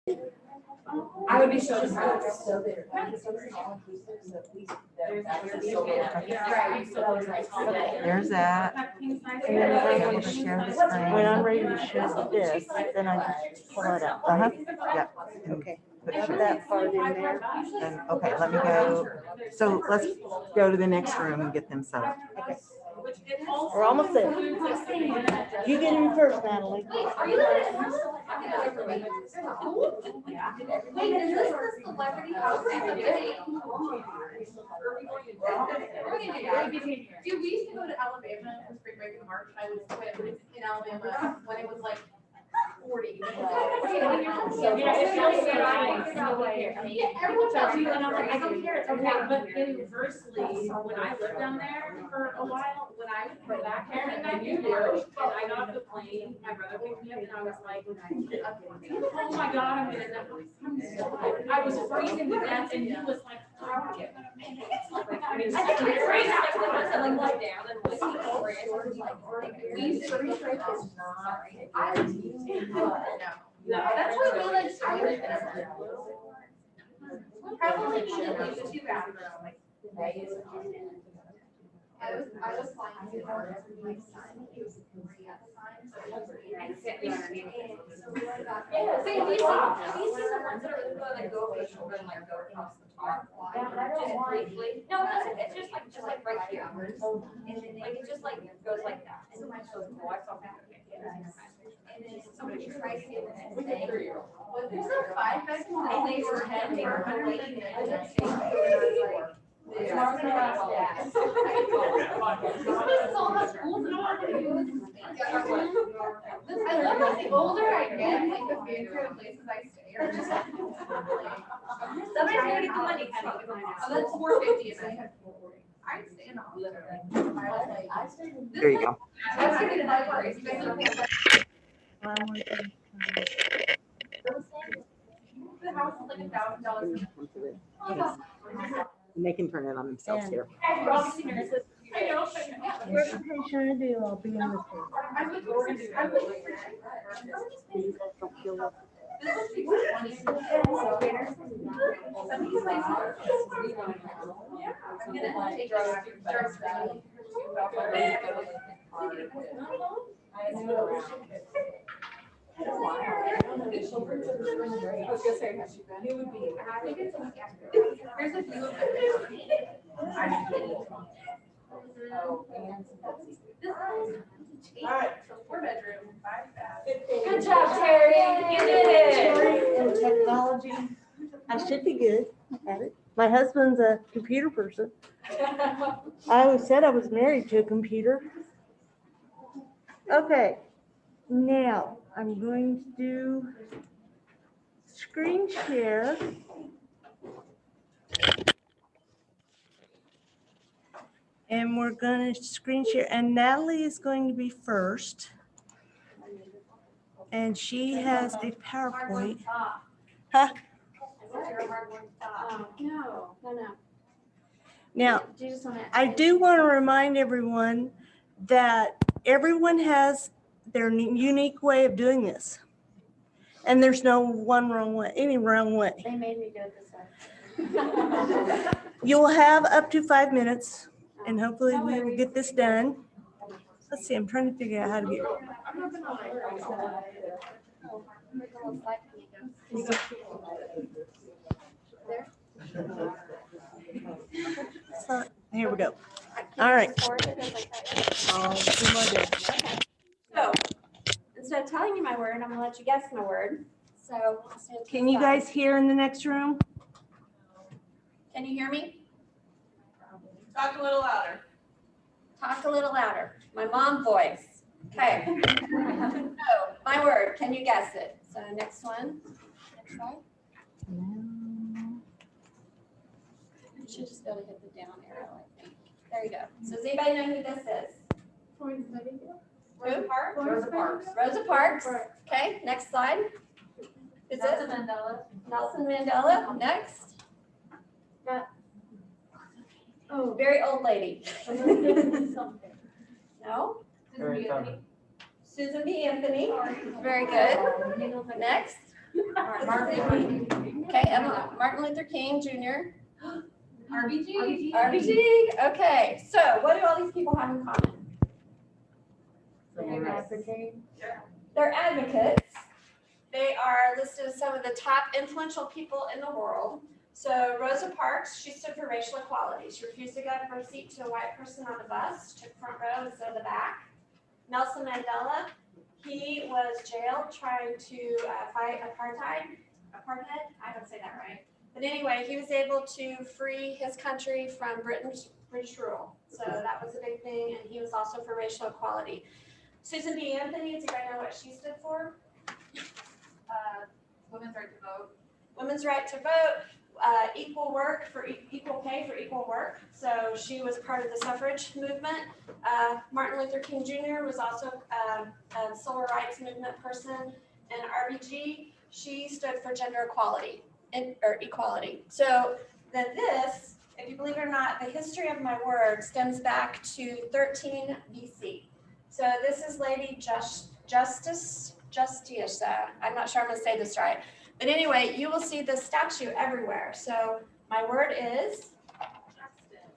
I would be so surprised. There's that. And then when I'm ready to share the screen. When I'm ready to share this, then I just pull it out. Yep. Okay. Put that part in there. And, okay, let me go. So let's go to the next room and get them set up. Okay. We're almost there. You get in first, Natalie. Are you looking at Wait, is this the celebrity house? Dude, we used to go to Alabama for spring break in March. I would swim in Alabama when it was like 40. But inversely, when I lived down there for a while, when I would go back there and I knew there, and I got off the plane, my brother picked me up and I was like, oh my God, I'm gonna never. I was freezing to death and he was like, I think it's crazy. Like down and whiskey over it. No, that's what we like. Probably the two bathrooms. I was flying to my son. He was 3 at the time, so I was these are the ones that are like go over the shoulder and like go across the top. Just briefly. No, it's just like right here. And then like it just like goes like that. And so my children, I saw that. And then somebody tried to get the next day. There's a 5 guys and they were 10, they were 180. This is all the schools and all I love that the older I get, like the favorite places I stay are just like somebody's gonna get the money kind of. Oh, that's 450 and I have 440. I stay in all There you go. The house is like $1,000. And they can turn it on themselves here. Where's the patient I do? I'll be in the Here's a view of the All right, so 4 bedroom, 5 bath. Good job, Terry. You did it. And technology. I should be good at it. My husband's a computer person. I always said I was married to a computer. Okay, now I'm going to do screen share. And we're going to screen share, and Natalie is going to be first. And she has a PowerPoint. Huh? No. Now, I do want to remind everyone that everyone has their unique way of doing this. And there's no one wrong way, any wrong way. They made me do it this way. You'll have up to 5 minutes, and hopefully we will get this done. Let's see, I'm trying to figure out how to get it. So, here we go. All right. So, instead of telling you my word, I'm going to let you guess my word. So, Can you guys hear in the next room? Can you hear me? Talk a little louder. Talk a little louder. My mom voice. Okay. So, my word. Can you guess it? So, next one. Next slide. You should just be able to hit the down arrow, I think. There you go. So, does anybody know who this is? Rosa Parks. Rosa Parks. Rosa Parks. Okay, next slide. Is Nelson it Mandela. Nelson Mandela? Next. Oh, very old lady. No? Susan B. Anthony. Susan B. Anthony. Very good. Next. Okay, Emma, Martin Luther King Jr. RBG. RBG. Okay, so what do all these people have in common? They're advocates. They are listed as some of the top influential people in the world. So Rosa Parks, she stood for racial equality. She refused to give her seat to a white person on the bus, took front row instead of the back. Nelson Mandela, he was jailed trying to fight apartheid. I don't say that right. But anyway, he was able to free his country from British rule. So that was a big thing, and he was also for racial equality. Susan B. Anthony, does you guys know what she stood for? Women's right to vote. Women's right to vote, equal work for equal pay for equal work. So she was part of the suffrage movement. Martin Luther King Jr. was also a civil rights movement person. And RBG, she stood for gender equality or equality. So then this, if you believe it or not, the history of my word stems back to 13 BC. So this is Lady Justitia. I'm not sure I'm going to say this right. But anyway, you will see this statue everywhere. So my word is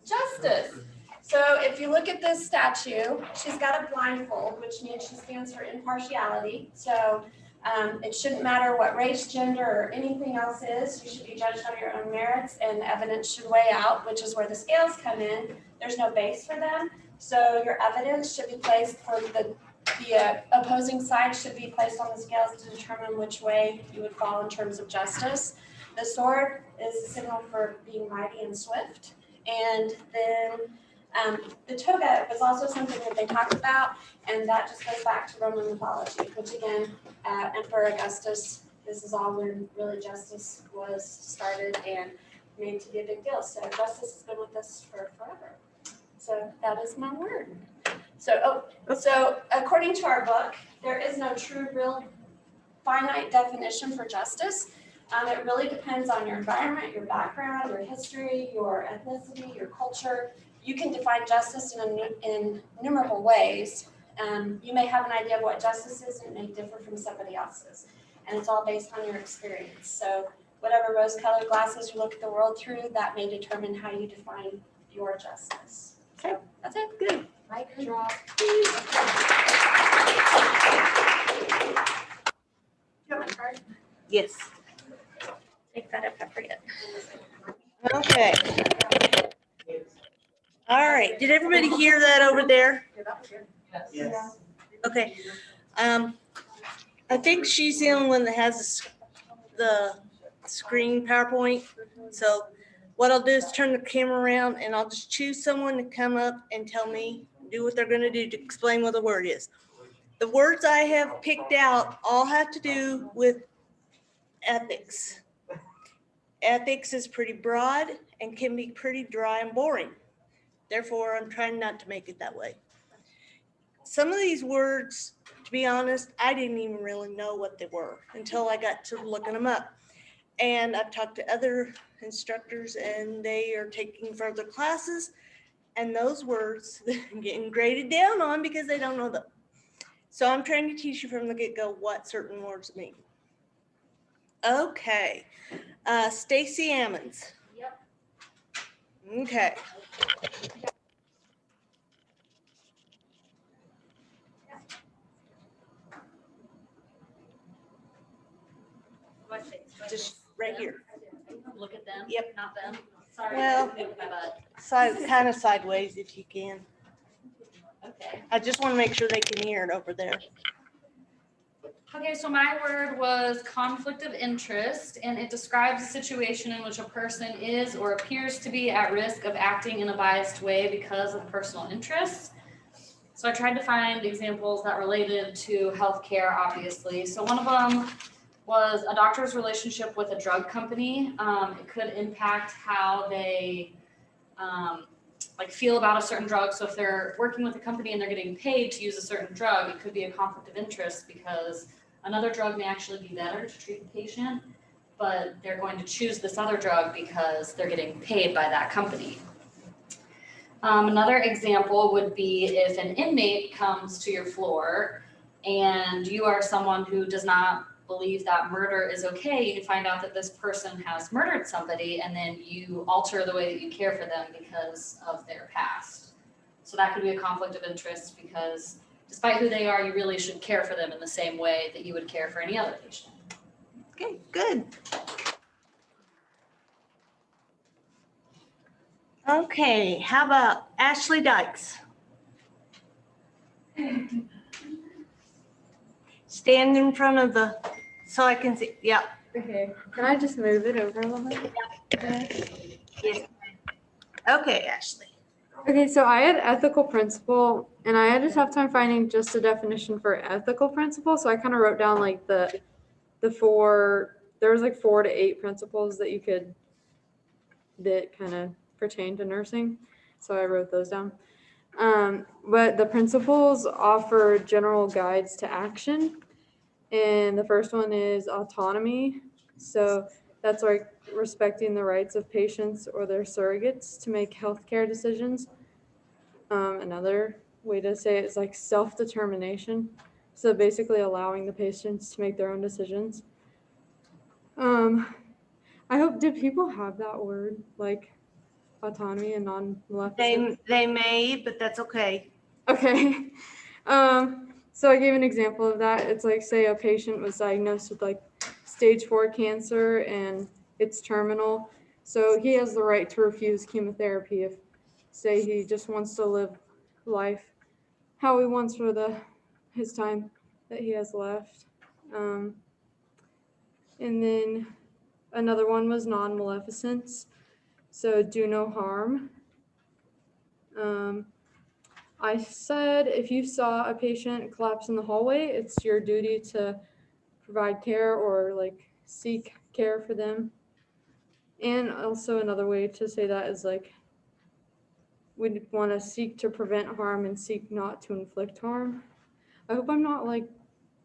justice. So if you look at this statue, she's got a blindfold, which means she stands for impartiality. So it shouldn't matter what race, gender, or anything else is. You should be judged on your own merits, and evidence should weigh out, which is where the scales come in. There's no base for them. So your evidence should be placed for the opposing side should be placed on the scales to determine which way you would fall in terms of justice. The sword is a signal for being mighty and swift. And then the toga was also something that they talked about, and that just goes back to Roman mythology, which again, Emperor Augustus, this is all when really justice was started and made to be a big deal. So justice has been with us for forever. So that is my word. So according to our book, there is no true, real, finite definition for justice. It really depends on your environment, your background, your history, your ethnicity, your culture. You can define justice in innumerable ways. You may have an idea of what justice is, and it may differ from somebody else's. And it's all based on your experience. So whatever rose-colored glasses you look at the world through, that may determine how you define your justice. So that's it. Good. Mic drop. You got my card? Yes. Take that if I forget. Okay. All right. Did everybody hear that over there? Yes. Okay. I think she's the only one that has the screen PowerPoint. So what I'll do is turn the camera around, and I'll just choose someone to come up and tell me, do what they're going to do to explain what the word is. The words I have picked out all have to do with ethics. Ethics is pretty broad and can be pretty dry and boring. Therefore, I'm trying not to make it that way. Some of these words, to be honest, I didn't even really know what they were until I got to looking them up. And I've talked to other instructors, and they are taking further classes, and those words are getting graded down on because they don't know them. So I'm trying to teach you from the get-go what certain words mean. Okay, Stacy Ammons. Yep. Okay. Just right here. Look at them. Yep. Not them. Sorry. Well, kind of sideways if you can. Okay. I just want to make sure they can hear it over there. Okay, so my word was conflict of interest, and it describes a situation in which a person is or appears to be at risk of acting in a biased way because of personal interests. So I tried to find examples that related to healthcare, obviously. So one of them was a doctor's relationship with a drug company. It could impact how they feel about a certain drug. So if they're working with a company and they're getting paid to use a certain drug, it could be a conflict of interest because another drug may actually be better to treat the patient, but they're going to choose this other drug because they're getting paid by that company. Another example would be if an inmate comes to your floor and you are someone who does not believe that murder is okay, you find out that this person has murdered somebody, and then you alter the way that you care for them because of their past. So that could be a conflict of interest, because despite who they are, you really should care for them in the same way that you would care for any other patient. Okay, good. Okay, how about Ashley Dykes? Stand in front of the, so I can see, yeah. Okay, can I just move it over a little bit? Yes. Okay, Ashley. Okay, so I had ethical principle, and I had a tough time finding just a definition for ethical principle, so I kind of wrote down like the four, there was like 4 to 8 principles that you could, that kind of pertain to nursing, so I wrote those down. But the principles offer general guides to action, and the first one is autonomy. So that's like respecting the rights of patients or their surrogates to make healthcare decisions. Another way to say it is like self-determination. So basically allowing the patients to make their own decisions. I hope, do people have that word, like autonomy and non-maleficent? They may, but that's okay. Okay. So I gave an example of that. It's like, say a patient was diagnosed with like stage 4 cancer and it's terminal. So he has the right to refuse chemotherapy if, say, he just wants to live life how he wants for his time that he has left. And then another one was non-maleficence. So do no harm. I said if you saw a patient collapse in the hallway, it's your duty to provide care or like seek care for them. And also another way to say that is like we'd want to seek to prevent harm and seek not to inflict harm. I hope I'm not like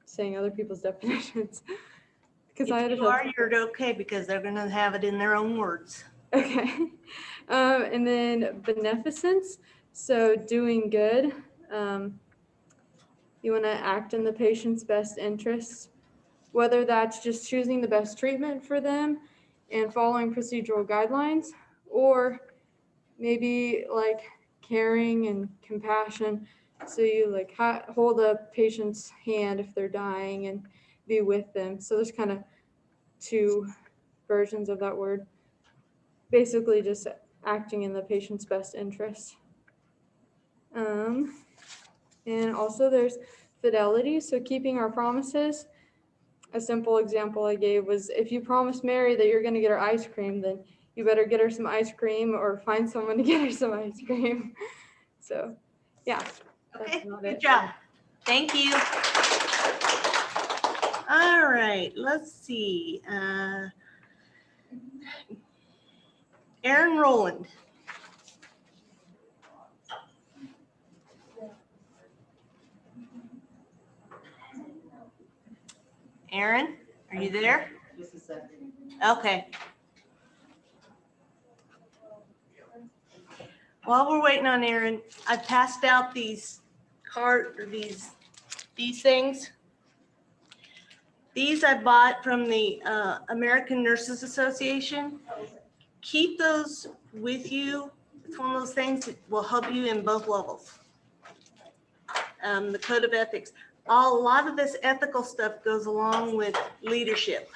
saying other people's definitions. Because I had If you are, you're okay because they're gonna have it in their own words. Okay. And then beneficence, so doing good. You want to act in the patient's best interests, whether that's just choosing the best treatment for them and following procedural guidelines, or maybe like caring and compassion. So you like hold a patient's hand if they're dying and be with them. So there's kind of 2 versions of that word. Basically just acting in the patient's best interest. And also there's fidelity, so keeping our promises. A simple example I gave was if you promise Mary that you're going to get her ice cream, then you better get her some ice cream or find someone to get her some ice cream. So yeah. Okay, good job. Thank you. All right, let's see. Aaron Rowland. Aaron, are you there? Just a second. Okay. While we're waiting on Aaron, I passed out these these things. These I bought from the American Nurses Association. Keep those with you. It's one of those things that will help you in both levels. The code of ethics. A lot of this ethical stuff goes along with leadership,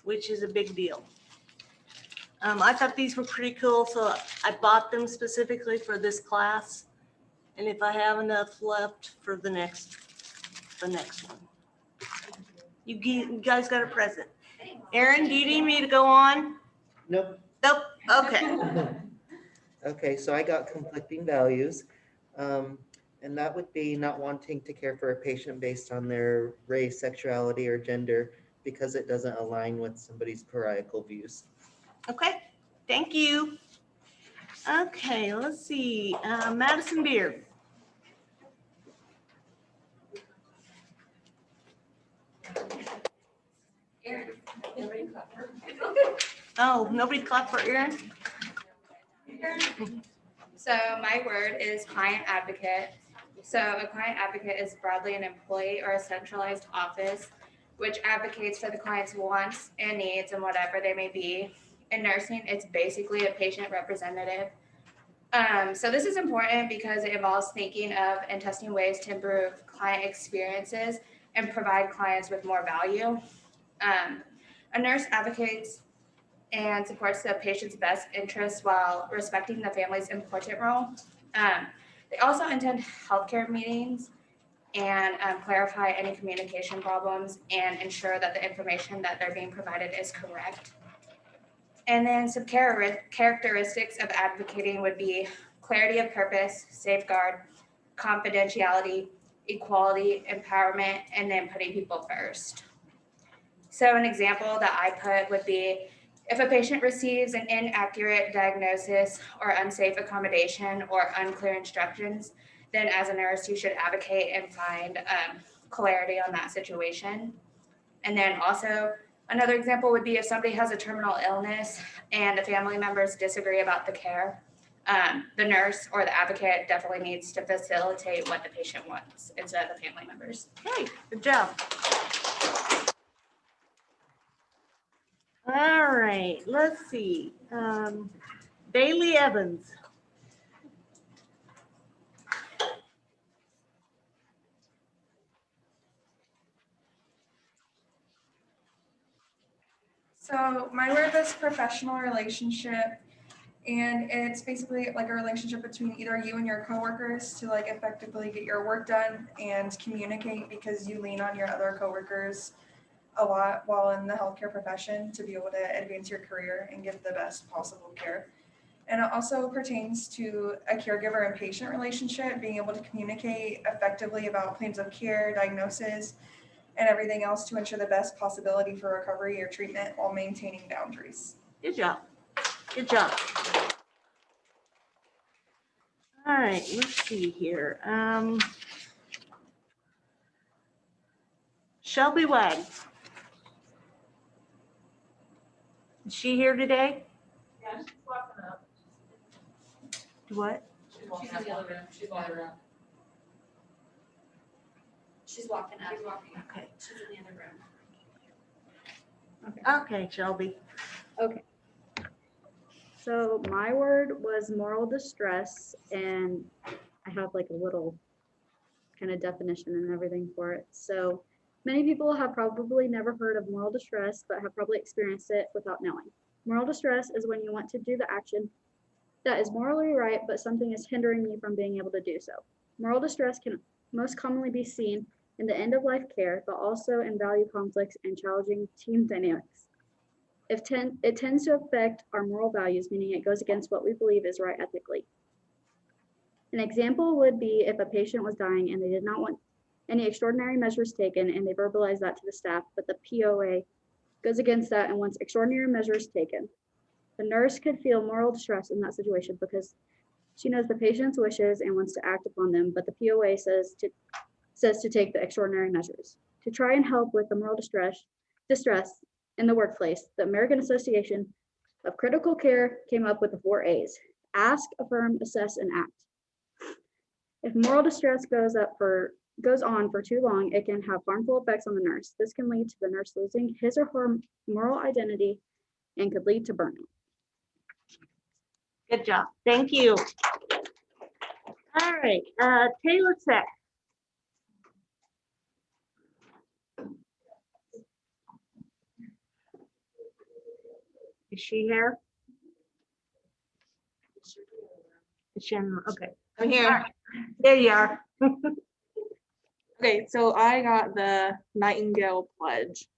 which is a big deal. I thought these were pretty cool, so I bought them specifically for this class. And if I have enough left for the next one. You guys got a present. Aaron, do you need me to go on? Nope. Nope, okay. Okay, so I got conflicting values. And that would be not wanting to care for a patient based on their race, sexuality, or gender because it doesn't align with somebody's parietal views. Okay, thank you. Okay, let's see. Madison Beard. Aaron, nobody clap for her. Oh, nobody clapped for Aaron? So my word is client advocate. So a client advocate is broadly an employee or a centralized office which advocates for the client's wants and needs and whatever they may be. In nursing, it's basically a patient representative. So this is important because it involves thinking of and testing ways to improve client experiences and provide clients with more value. A nurse advocates and supports the patient's best interests while respecting the family's important role. They also attend healthcare meetings and clarify any communication problems and ensure that the information that they're being provided is correct. And then some characteristics of advocating would be clarity of purpose, safeguard, confidentiality, equality, empowerment, and then putting people first. So an example that I put would be if a patient receives an inaccurate diagnosis or unsafe accommodation or unclear instructions, then as a nurse, you should advocate and find clarity on that situation. And then also another example would be if somebody has a terminal illness and the family members disagree about the care, the nurse or the advocate definitely needs to facilitate what the patient wants instead of the family members. Okay, good job. All right, let's see. Bailey Evans. So my word is professional relationship, and it's basically like a relationship between either you and your coworkers to like effectively get your work done and communicate, because you lean on your other coworkers a lot while in the healthcare profession to be able to advance your career and give the best possible care. And it also pertains to a caregiver and patient relationship, being able to communicate effectively about plans of care, diagnosis, and everything else to ensure the best possibility for recovery or treatment while maintaining boundaries. Good job. Good job. All right, let's see here. Shelby Wagg. Is she here today? Yeah, she's walking up. What? She's in the other room. She's walking around. She's walking up. She's walking up. Okay. She's in the other room. Okay, Shelby. So my word was moral distress, and I have like a little kind of definition and everything for it. So many people have probably never heard of moral distress, but have probably experienced it without knowing. Moral distress is when you want to do the action that is morally right, but something is hindering you from being able to do so. Moral distress can most commonly be seen in the end-of-life care, but also in value conflicts and challenging team dynamics. It tends to affect our moral values, meaning it goes against what we believe is right ethically. An example would be if a patient was dying and they did not want any extraordinary measures taken, and they verbalized that to the staff, but the POA goes against that and wants extraordinary measures taken. The nurse could feel moral distress in that situation because she knows the patient's wishes and wants to act upon them, but the POA says to take the extraordinary measures. To try and help with the moral distress in the workplace, the American Association of Critical Care came up with the 4 A's: ask, affirm, assess, and act. If moral distress goes on for too long, it can have harmful effects on the nurse. This can lead to the nurse losing his or her moral identity and could lead to burnout. Good job. Thank you. All right, Taylor Sack. Is she here? Is she in? Okay. I'm here. All right. There you are. Okay, so I got the Nightingale Pledge.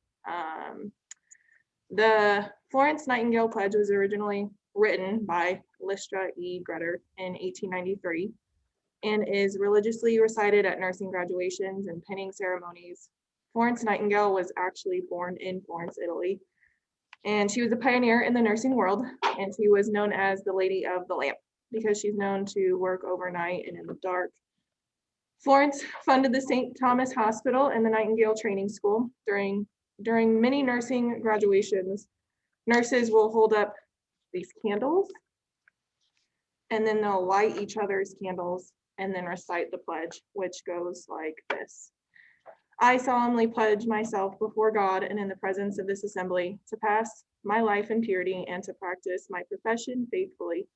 The Florence Nightingale Pledge was originally written by Lystra E. Grutter in 1893 and is religiously recited at nursing graduations and pinning ceremonies. Florence Nightingale was actually born in Florence, Italy, and she was a pioneer in the nursing world, and she was known as the Lady of the Lamp because she's known to work overnight and in the dark. Florence funded the St. Thomas Hospital and the Nightingale Training School. During many nursing graduations, nurses will hold up these candles, and then they'll light each other's candles and then recite the pledge, which goes like this. I solemnly pledge myself before God and in the presence of this assembly to pass my life in purity and to practice my profession faithfully.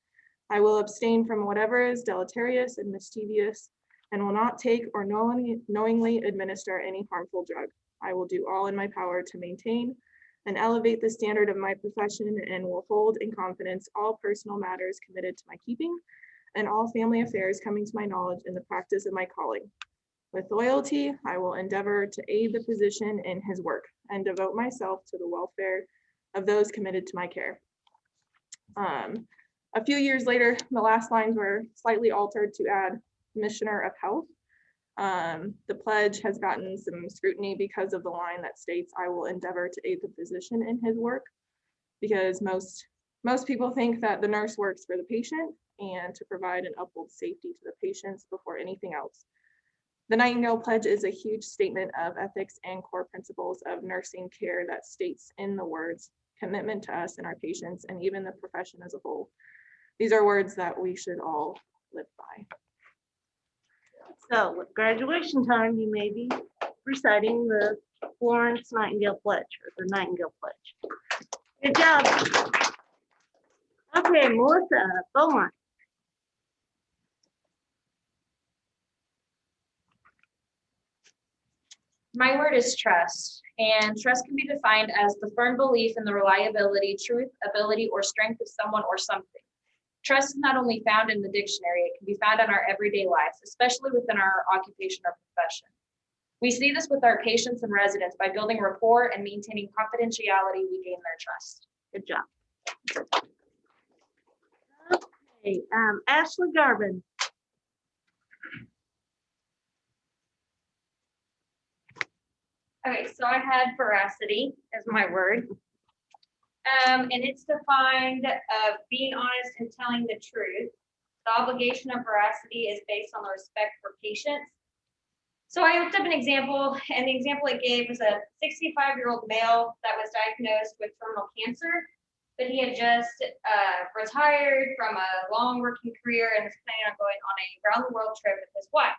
I will abstain from whatever is deleterious and mischievous and will not take or knowingly administer any harmful drug. I will do all in my power to maintain and elevate the standard of my profession and will hold in confidence all personal matters committed to my keeping and all family affairs coming to my knowledge in the practice of my calling. With loyalty, I will endeavor to aid the physician in his work and devote myself to the welfare of those committed to my care. A few years later, the last lines were slightly altered to add Commissioner of Health. The pledge has gotten some scrutiny because of the line that states, I will endeavor to aid the physician in his work, because most people think that the nurse works for the patient and to provide and uphold safety to the patients before anything else. The Nightingale Pledge is a huge statement of ethics and core principles of nursing care that states in the words, commitment to us and our patients, and even the profession as a whole. These are words that we should all live by. So with graduation time, you may be reciting the Florence Nightingale Pledge or the Nightingale Pledge. Good job. Okay, Melissa Beaumont. My word is trust, and trust can be defined as the firm belief in the reliability, truth, ability, or strength of someone or something. Trust is not only found in the dictionary, it can be found in our everyday lives, especially within our occupation or profession. We see this with our patients and residents. By building rapport and maintaining confidentiality, we gain their trust. Good job. Okay, Ashley Garvin. Okay, so I had veracity as my word. And it's defined of being honest and telling the truth. The obligation of veracity is based on the respect for patients. So I looked up an example, and the example it gave was a 65-year-old male that was diagnosed with terminal cancer, but he had just retired from a long working career and was planning on going on a round-the-world trip with his wife.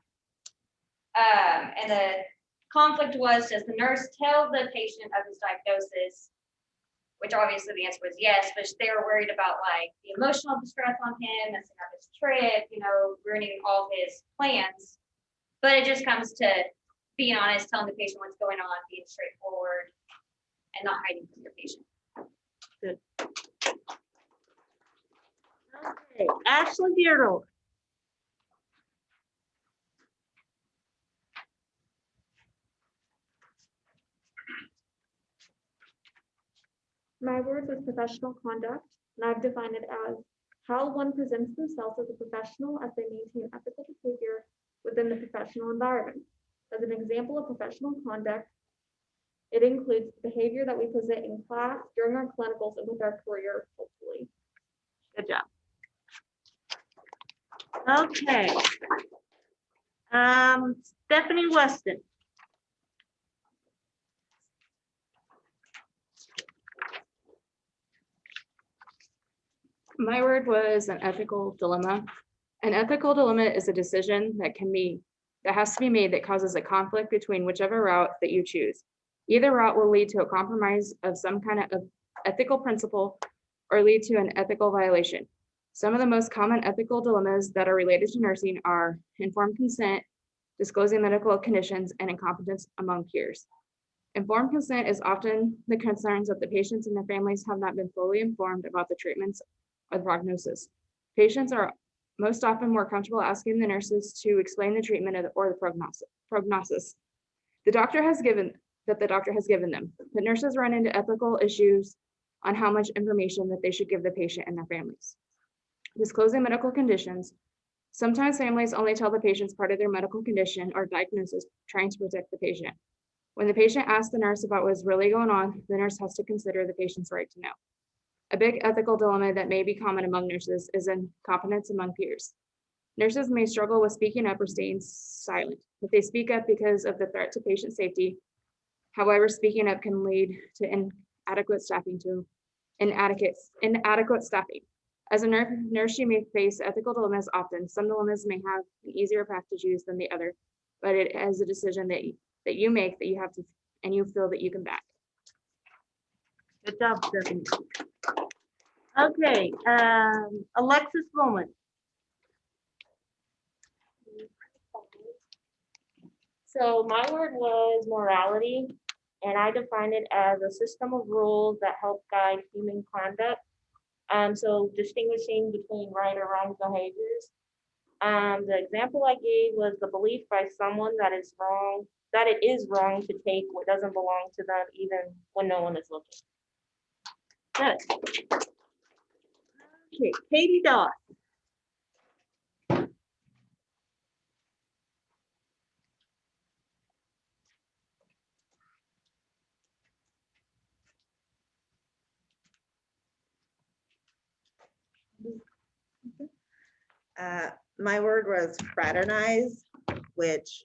And the conflict was, does the nurse tell the patient of his diagnosis? Which obviously the answer was yes, but they were worried about like the emotional distress on him, messing up his trip, ruining all his plans. But it just comes to being honest, telling the patient what's going on, being straightforward, and not hiding from your patient. Good. Okay, Ashley Beardle. My word was professional conduct, and I've defined it as how one presents themselves as a professional as they maintain ethical behavior within the professional environment. As an example of professional conduct, it includes behavior that we present in class, during our clinicals, and with our career, hopefully. Good job. Okay. Stephanie Weston. My word was an ethical dilemma. An ethical dilemma is a decision that has to be made that causes a conflict between whichever route that you choose. Either route will lead to a compromise of some kind of ethical principle or lead to an ethical violation. Some of the most common ethical dilemmas that are related to nursing are informed consent, disclosing medical conditions, and incompetence among peers. Informed consent is often the concerns that the patients and their families have not been fully informed about the treatments or the prognosis. Patients are most often more comfortable asking the nurses to explain the treatment or the prognosis the doctor has given them. But nurses run into ethical issues on how much information that they should give the patient and their families. Disclosing medical conditions. Sometimes families only tell the patients part of their medical condition or diagnosis, trying to protect the patient. When the patient asks the nurse about what's really going on, the nurse has to consider the patient's right to know. A big ethical dilemma that may be common among nurses is incompetence among peers. Nurses may struggle with speaking up or staying silent, but they speak up because of the threat to patient safety. However, speaking up can lead to inadequate staffing. As a nurse, you may face ethical dilemmas often. Some dilemmas may have an easier path to choose than the other, but it is a decision that that you make that you have to, and you feel that you can back. Good job, Stephanie. Okay, Alexis Bowman. So my word was morality, and I defined it as a system of rules that help guide human conduct. So distinguishing between right or wrong behaviors. The example I gave was the belief by someone that it is wrong to take what doesn't belong to them, even when no one is looking. Good. Okay, Katie Doss. My word was fraternize, which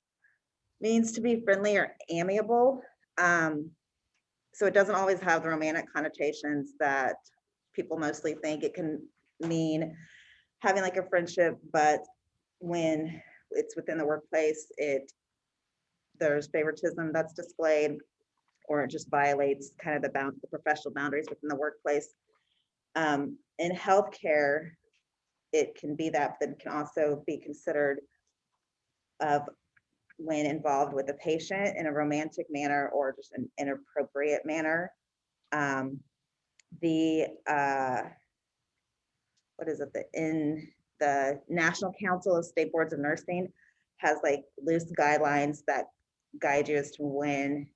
means to be friendly or amiable. So it doesn't always have the romantic connotations that people mostly think. It can mean having like a friendship, but when it's within the workplace, there's favoritism that's displayed, or it just violates kind of the professional boundaries within the workplace. In healthcare, it can be that, but it can also be considered of when involved with a patient in a romantic manner or just an inappropriate manner. In the National Council of State Boards of Nursing has like loose guidelines that guide you as to when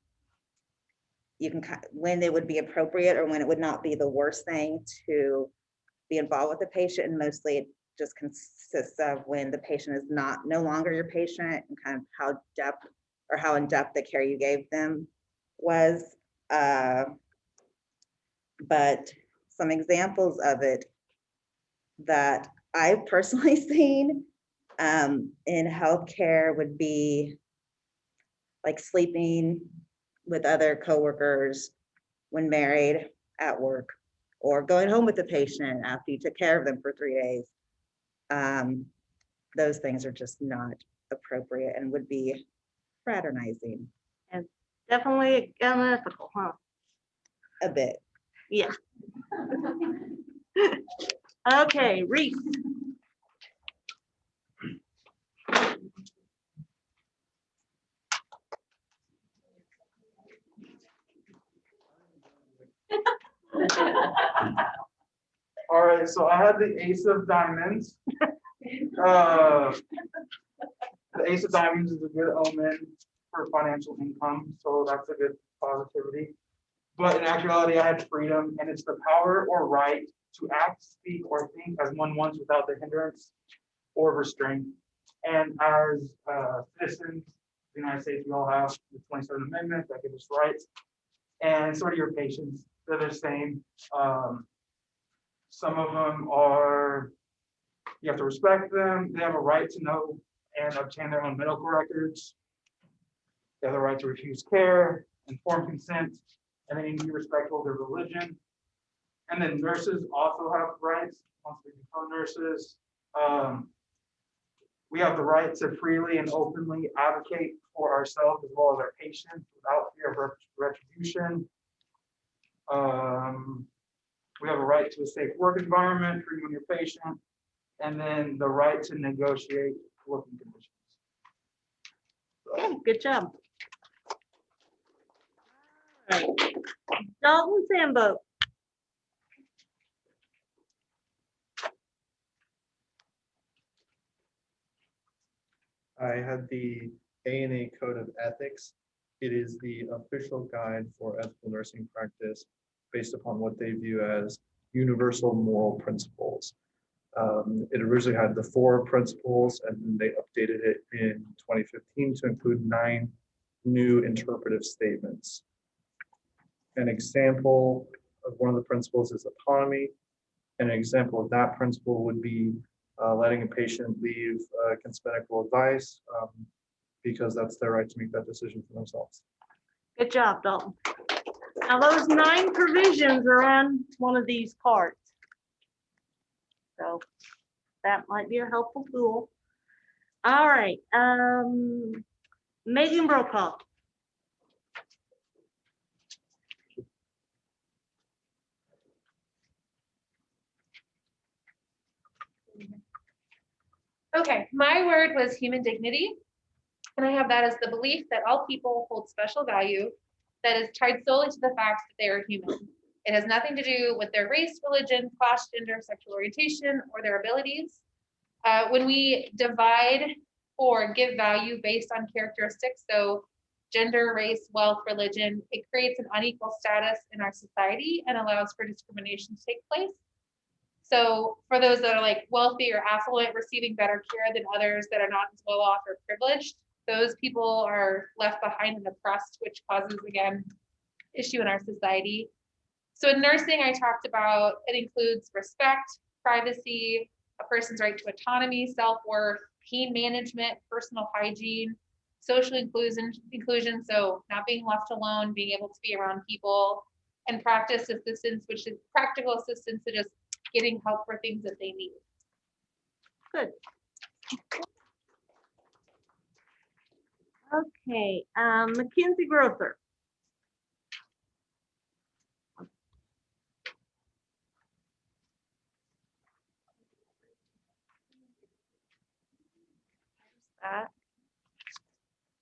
it would be appropriate or when it would not be the worst thing to be involved with the patient, and mostly it just consists of when the patient is no longer your patient, and kind of how in depth the care you gave them was. But some examples of it that I've personally seen in healthcare would be like sleeping with other coworkers when married at work, or going home with the patient after you took care of them for 3 days. Those things are just not appropriate and would be fraternizing. And definitely unethical, huh? A bit. Yeah. Okay, Reese. All right, so I had the Ace of Diamonds. The Ace of Diamonds is a good omen for financial income, so that's a good positivity. But in actuality, I had freedom, and it's the power or right to act, speak, or think as one wants without the hindrance or restraint. And as citizens of the United States, we all have the 27th Amendment that gives us rights, and sort of your patients, they're the same. Some of them are, you have to respect them. They have a right to know and obtain their own medical records. They have the right to refuse care, informed consent, and they need to be respectful of their religion. And then nurses also have rights once they become nurses. We have the right to freely and openly advocate for ourselves as well as our patients without fear of retribution. We have a right to a safe work environment for you and your patient, and then the right to negotiate working conditions. Okay, good job. All right. Dalton Sambo. I had the ANA Code of Ethics. It is the official guide for ethical nursing practice based upon what they view as universal moral principles. It originally had the 4 principles, and then they updated it in 2015 to include 9 new interpretive statements. An example of one of the principles is autonomy. An example of that principle would be letting a patient leave against medical advice because that's their right to make that decision for themselves. Good job, Dalton. Now those 9 provisions are on one of these cards. So that might be a helpful tool. All right, Megan Brokaw. Okay, my word was human dignity. And I have that as the belief that all people hold special value that is tied solely to the fact that they are human. It has nothing to do with their race, religion, class, gender, sexual orientation, or their abilities. When we divide or give value based on characteristics, so gender, race, wealth, religion, it creates an unequal status in our society and allows for discrimination to take place. So for those that are like wealthy or affluent, receiving better care than others that are not as well off or privileged, those people are left behind and oppressed, which causes, again, issue in our society. So in nursing, I talked about, it includes respect, privacy, a person's right to autonomy, self-worth, pain management, personal hygiene, social inclusion, so not being left alone, being able to be around people, and practice assistance, which is practical assistance to just getting help for things that they need. Good. Okay, Mackenzie Grosser.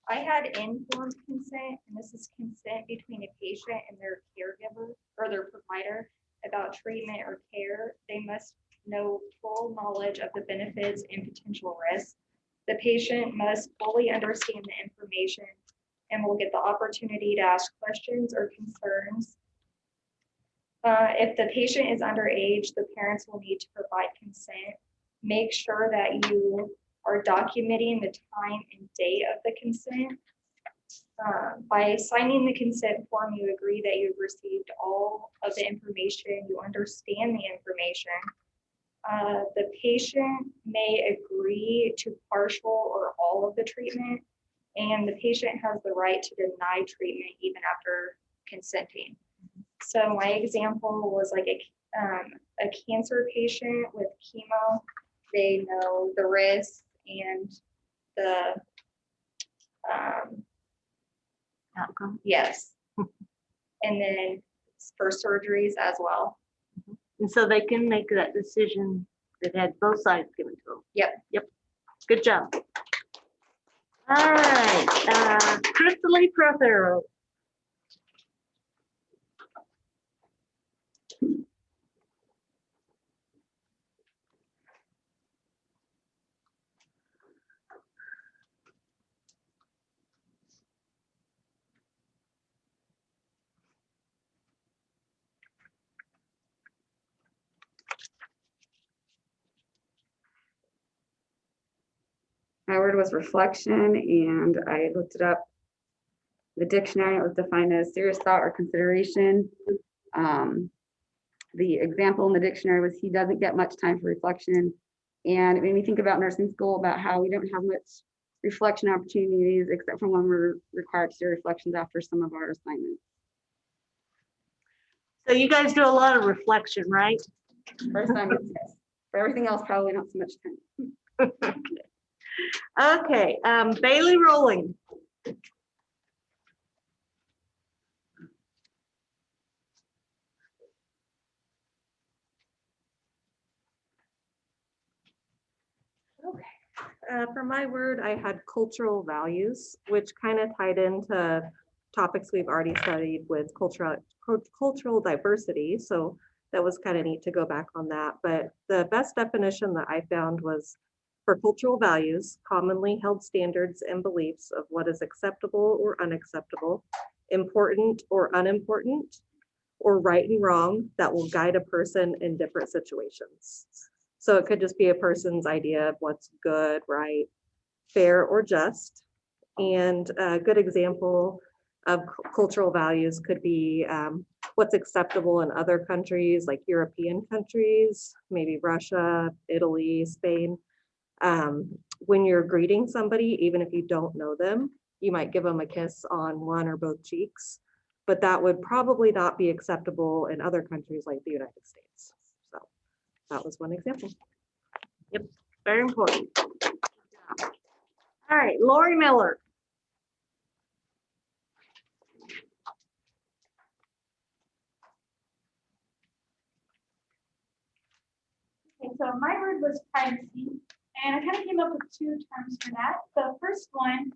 I had informed consent, and this is consent between a patient and their caregiver or their provider about treatment or care. They must know full knowledge of the benefits and potential risks. The patient must fully understand the information and will get the opportunity to ask questions or concerns. If the patient is underage, the parents will need to provide consent. Make sure that you are documenting the time and date of the consent. By signing the consent form, you agree that you've received all of the information, you understand the information. The patient may agree to partial or all of the treatment, and the patient has the right to deny treatment even after consenting. So my example was like a cancer patient with chemo. They know the risks and the outcome. Yes. And then for surgeries as well. And so they can make that decision that had both sides given to them. Yep. Yep. Good job. All right, Crystal Prothero. My word was reflection, and I looked it up. The dictionary, it was defined as serious thought or consideration. The example in the dictionary was he doesn't get much time for reflection. And it made me think about nursing school, about how we don't have much reflection opportunities except for when we're required to do reflections after some of our assignments. So you guys do a lot of reflection, right? For assignments, yes. For everything else, probably not so much time. Okay, Bailey Rowling. For my word, I had cultural values, which kind of tied into topics we've already studied with cultural diversity. So that was kind of neat to go back on that. But the best definition that I found was for cultural values, commonly held standards and beliefs of what is acceptable or unacceptable, important or unimportant, or right and wrong that will guide a person in different situations. So it could just be a person's idea of what's good, right, fair, or just. And a good example of cultural values could be what's acceptable in other countries, like European countries, maybe Russia, Italy, Spain. When you're greeting somebody, even if you don't know them, you might give them a kiss on one or both cheeks, but that would probably not be acceptable in other countries like the United States. So that was one example. Yep, very important. All right, Lori Miller. Okay, so my word was privacy. And I kind of came up with two terms for that. The first one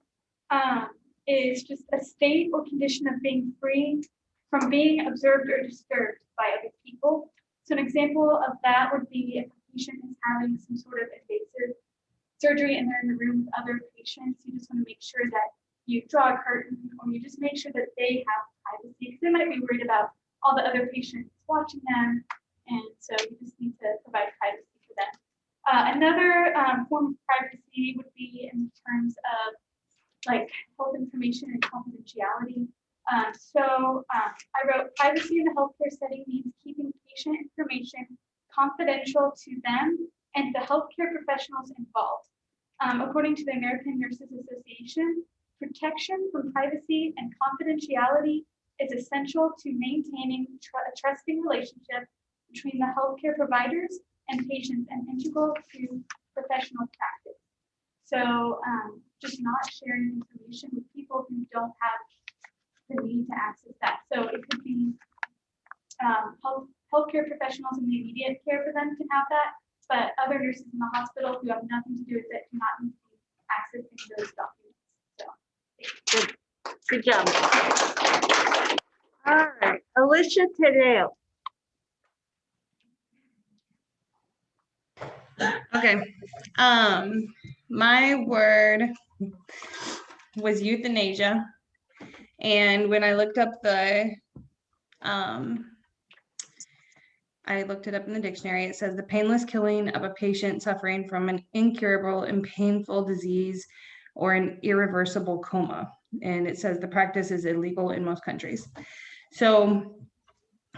is just a state or condition of being free from being observed or disturbed by other people. So an example of that would be if a patient is having some sort of invasive surgery and they're in the room with other patients, you just want to make sure that you draw a curtain, or you just make sure that they have privacy, because they might be worried about all the other patients watching them, and so you just need to provide privacy for them. Another form of privacy would be in terms of like health information and confidentiality. I wrote privacy in the healthcare setting means keeping patient information confidential to them and the healthcare professionals involved. According to the American Nurses Association, protection from privacy and confidentiality is essential to maintaining a trusting relationship between the healthcare providers and patients and integral to professional practice. So just not sharing information with people who don't have the need to access that. So it could be healthcare professionals in the immediate care for them can have that, but other nurses in the hospital who have nothing to do with it do not need to be accessing those documents. So Good job. All right, Alicia Tadeo. Okay, my word was euthanasia. And when I looked up I looked it up in the dictionary, it says the painless killing of a patient suffering from an incurable and painful disease or an irreversible coma. And it says the practice is illegal in most countries. So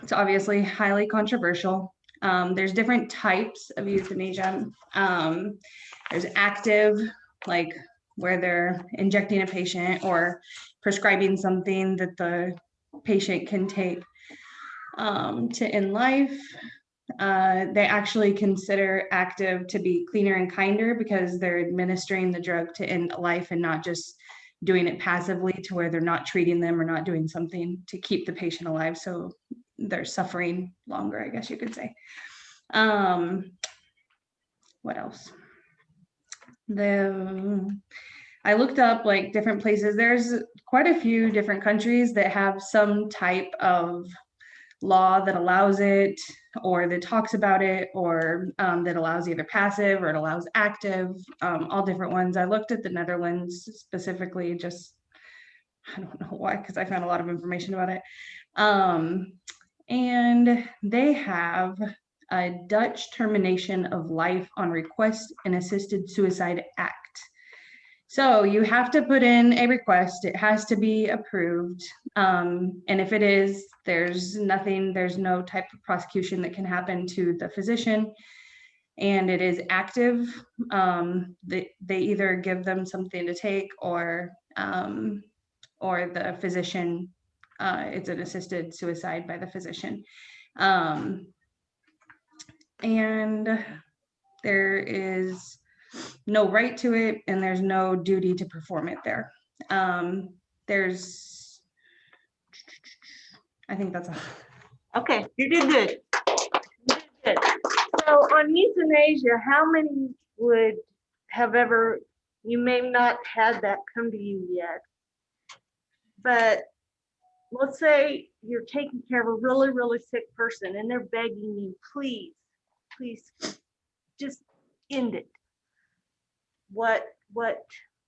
it's obviously highly controversial. There's different types of euthanasia. There's active, like where they're injecting a patient or prescribing something that the patient can take to end life. They actually consider active to be cleaner and kinder because they're administering the drug to end life and not just doing it passively to where they're not treating them or not doing something to keep the patient alive. So they're suffering longer, I guess you could say. What else? I looked up like different places. There's quite a few different countries that have some type of law that allows it or that talks about it or that allows either passive or it allows active, all different ones. I looked at the Netherlands specifically, just, I don't know why, because I found a lot of information about it. And they have a Dutch termination of life on request and assisted suicide act. So you have to put in a request, it has to be approved. And if it is, there's no type of prosecution that can happen to the physician. And it is active. They either give them something to take or the physician, it's an assisted suicide by the physician. And there is no right to it and there's no duty to perform it there. I think that's all. Okay, you did good. You did good. So on euthanasia, how many would have ever, you may not had that come to you yet, but let's say you're taking care of a really, really sick person and they're begging you, please, please, just end it.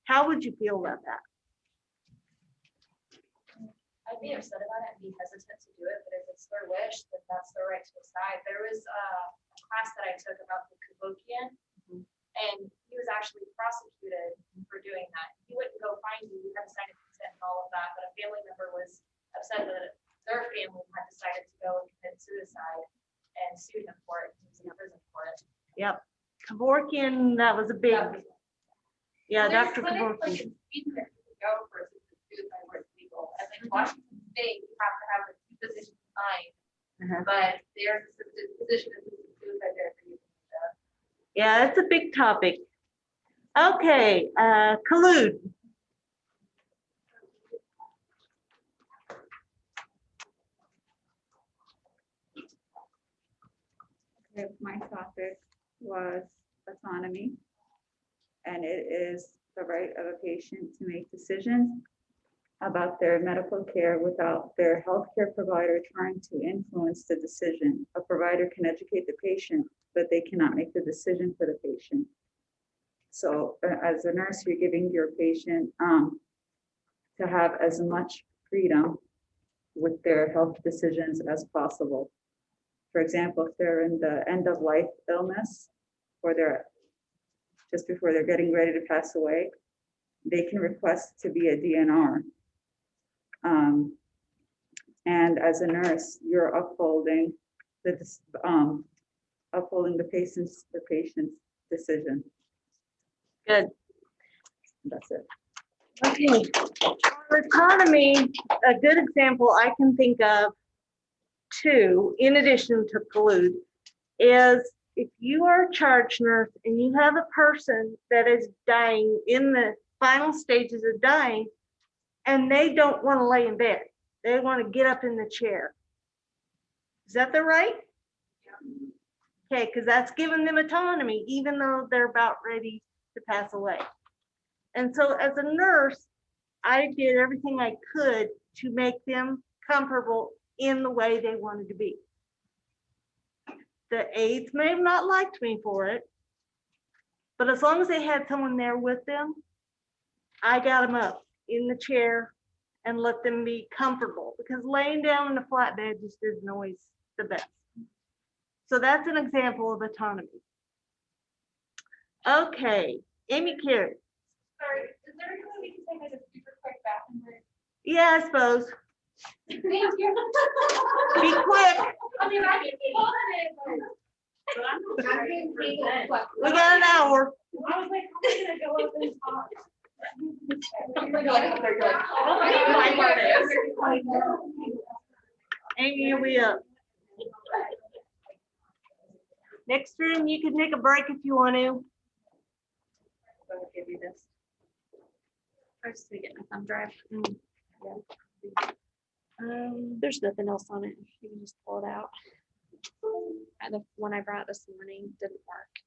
How would you feel about that? I'd be upset about it and be hesitant to do it, but if it's their wish, then that's their right to decide. There was a class that I took about the Kabukian, and he was actually prosecuted for doing that. He wouldn't go find you, you had to sign a consent and all of that, but a family member was upset that their family had decided to go and commit suicide and sued him for it. He was in prison for it. Yep, Kevorkian, that was a big, yeah, Dr. Kevorkian. Go for assisted suicide where it's legal. And in Washington State, you have to have the two physicians signed, but there's assisted suicide there for you. Yeah, it's a big topic. Okay, collude. My topic was autonomy. and it is the right of a patient to make decisions about their medical care without their healthcare provider trying to influence the decision. A provider can educate the patient, but they cannot make the decision for the patient. So as a nurse, you're giving your patient to have as much freedom with their health decisions as possible. For example, if they're in the end of life illness or they're just before they're getting ready to pass away, they can request to be a DNR. And as a nurse, you're upholding the patient's decision. Good. That's it. Okay. For autonomy, a good example I can think of too, in addition to pollute, is if you are a charge nurse and you have a person that is dying in the final stages of dying, and they don't want to lay in bed. They want to get up in the chair. Is that the right? Okay, because that's giving them autonomy, even though they're about ready to pass away. And so as a nurse, I did everything I could to make them comfortable in the way they wanted to be. The aides may have not liked me for it, but as long as they had someone there with them, I got them up in the chair and let them be comfortable, because laying down in a flat bed just isn't always the best. So that's an example of autonomy. Okay, Amy Carey. Sorry, is there anything we can take as a super quick bathroom break? Yeah, I suppose. Thank you. Be quick. I mean, I can keep on it, but I'm being quick. We got an hour. I was like, I'm gonna go up and talk. Amy, you'll be up. Next room, you can take a break if you want to. I'll give you this. I just need to get my thumb drive. There's nothing else on it. You can just pull it out. The one I brought this morning didn't work.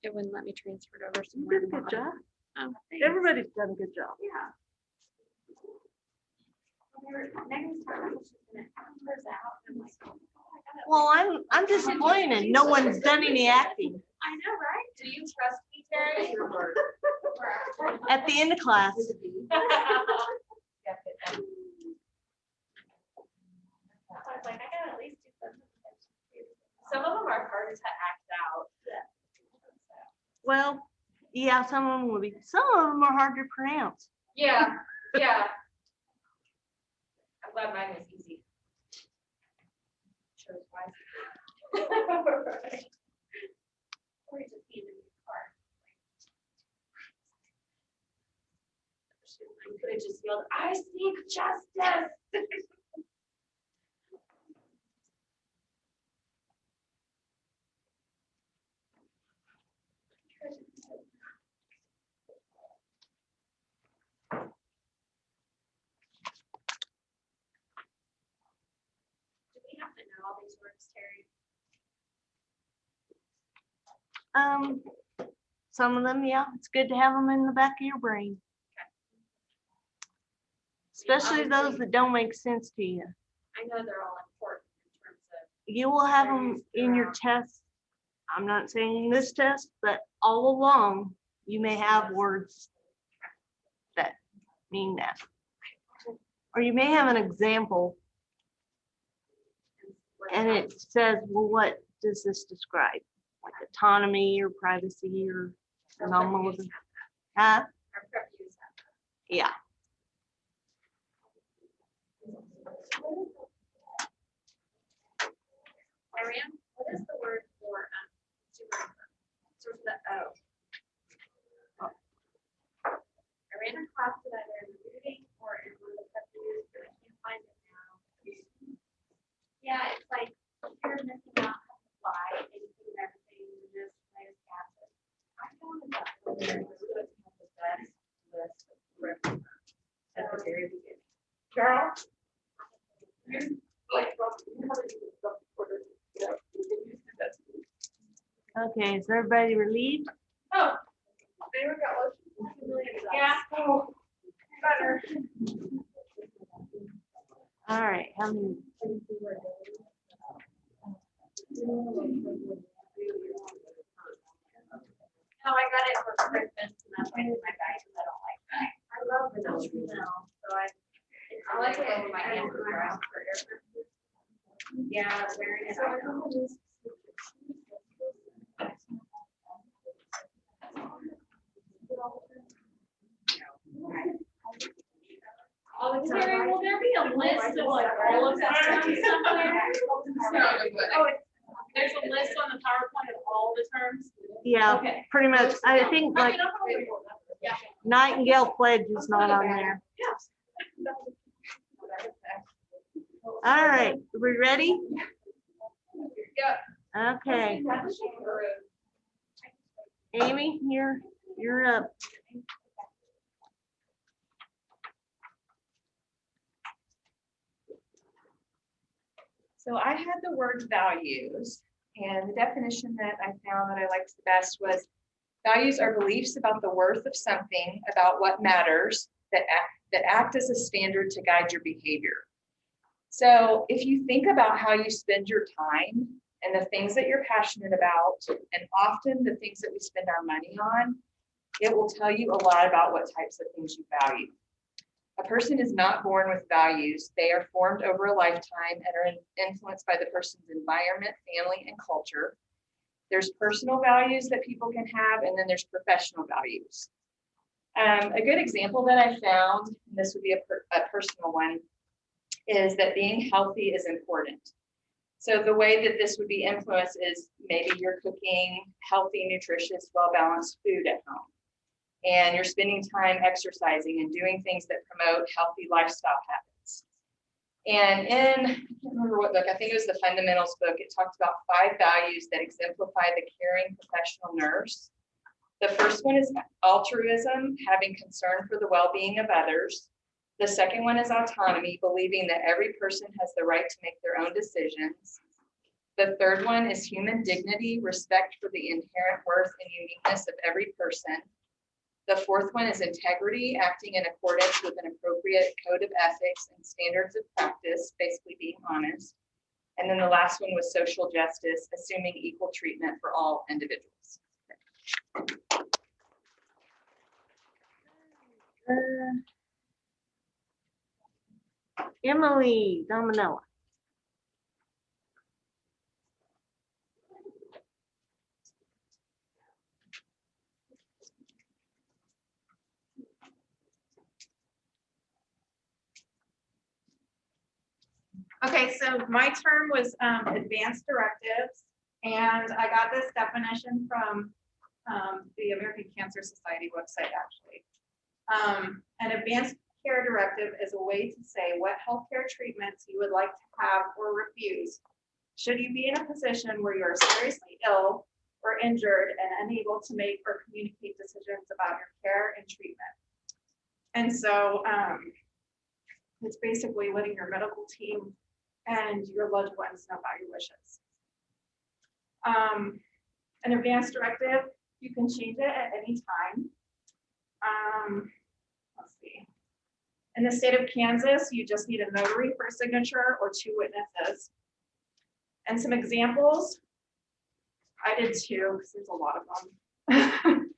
It wouldn't let me transfer it over You somewhere. did a good job. Oh, Everybody's done a good job. Yeah. Next time, I'm just gonna hers out. I'm like, oh, I got it. Well, I'm disappointed. No one's done any acting I know, right? Do you trust me, Terry? at the end of class. I was like, I gotta at least do something. Some of them are hard to act out. Well, yeah, some of them will be. Some of them are hard to pronounce. Yeah, yeah. I'm glad mine was easy. Sure it's wise. Or you just hand in your car. I could have just yelled, I seek justice. Do we have to know all these words, Terry? Some of them, yeah, it's good to have them in the back of your brain. Especially those that don't make sense to you. I know they're all important in terms of. You will have them in your test. I'm not saying this test, but all along, you may have words that mean that. Or you may have an example and it says, well, what does this describe? Like autonomy or privacy or minimalism? Huh? Yeah. Marianne, what is the word for sort of the O? I ran across it either in the reading or in one of the reviews, but I can't find it now. Yeah, it's like you're missing out on the fly, anything and everything, and just layers gases. I found it that there was the best list of references at the very beginning. Carol? Okay, is everybody relieved? Oh, how many? No, I got it for Christmas and that's why I did my bag because I don't like that. I love vanilla, so I like it when my hands are dry. Yeah, wearing it. Oh, Terry, will there be a list of like all of that somewhere? Oh, there's a list on the PowerPoint of all the terms? Yeah, Okay. pretty much. I think like Yeah. Nightingale Pledge is not on there. All right, are we ready? Yeah. Okay. Amy, you're up. So I had the word values, and the definition that I found that I liked the best was values are beliefs about the worth of something, about what matters, that act as a standard to guide your behavior. So if you think about how you spend your time and the things that you're passionate about, and often the things that we spend our money on, it will tell you a lot about what types of things you value. A person is not born with values. They are formed over a lifetime and are influenced by the person's environment, family, and culture. There's personal values that people can have, and then there's professional values. A good example that I found, and this would be a personal one, is that being healthy is important. So the way that this would be influenced is maybe you're cooking healthy, nutritious, well-balanced food at home. And you're spending time exercising and doing things that promote healthy lifestyle habits. And in, I can't remember what book, I think it was the Fundamentals book, it talked about 5 values that exemplify the caring professional nurse. The first one is altruism, having concern for the well-being of others. The second one is autonomy, believing that every person has the right to make their own decisions. The third one is human dignity, respect for the inherent worth and uniqueness of every person. The fourth one is integrity, acting in accordance with an appropriate code of ethics and standards of practice, basically being honest. And then the last one was social justice, assuming equal treatment for all individuals. Emily Dominella. Okay, so my term was advanced directives, and I got this definition from the American Cancer Society website, actually. An advanced care directive is a way to say what healthcare treatments you would like to have or refuse should you be in a position where you are seriously ill or injured and unable to make or communicate decisions about your care and treatment. And so it's basically letting your medical team and your loved ones know about your wishes. An advance directive, you can change it at any time. Let's see. In the state of Kansas, you just need a notary for a signature or 2 witnesses. And some examples, I did 2 because there's a lot of them.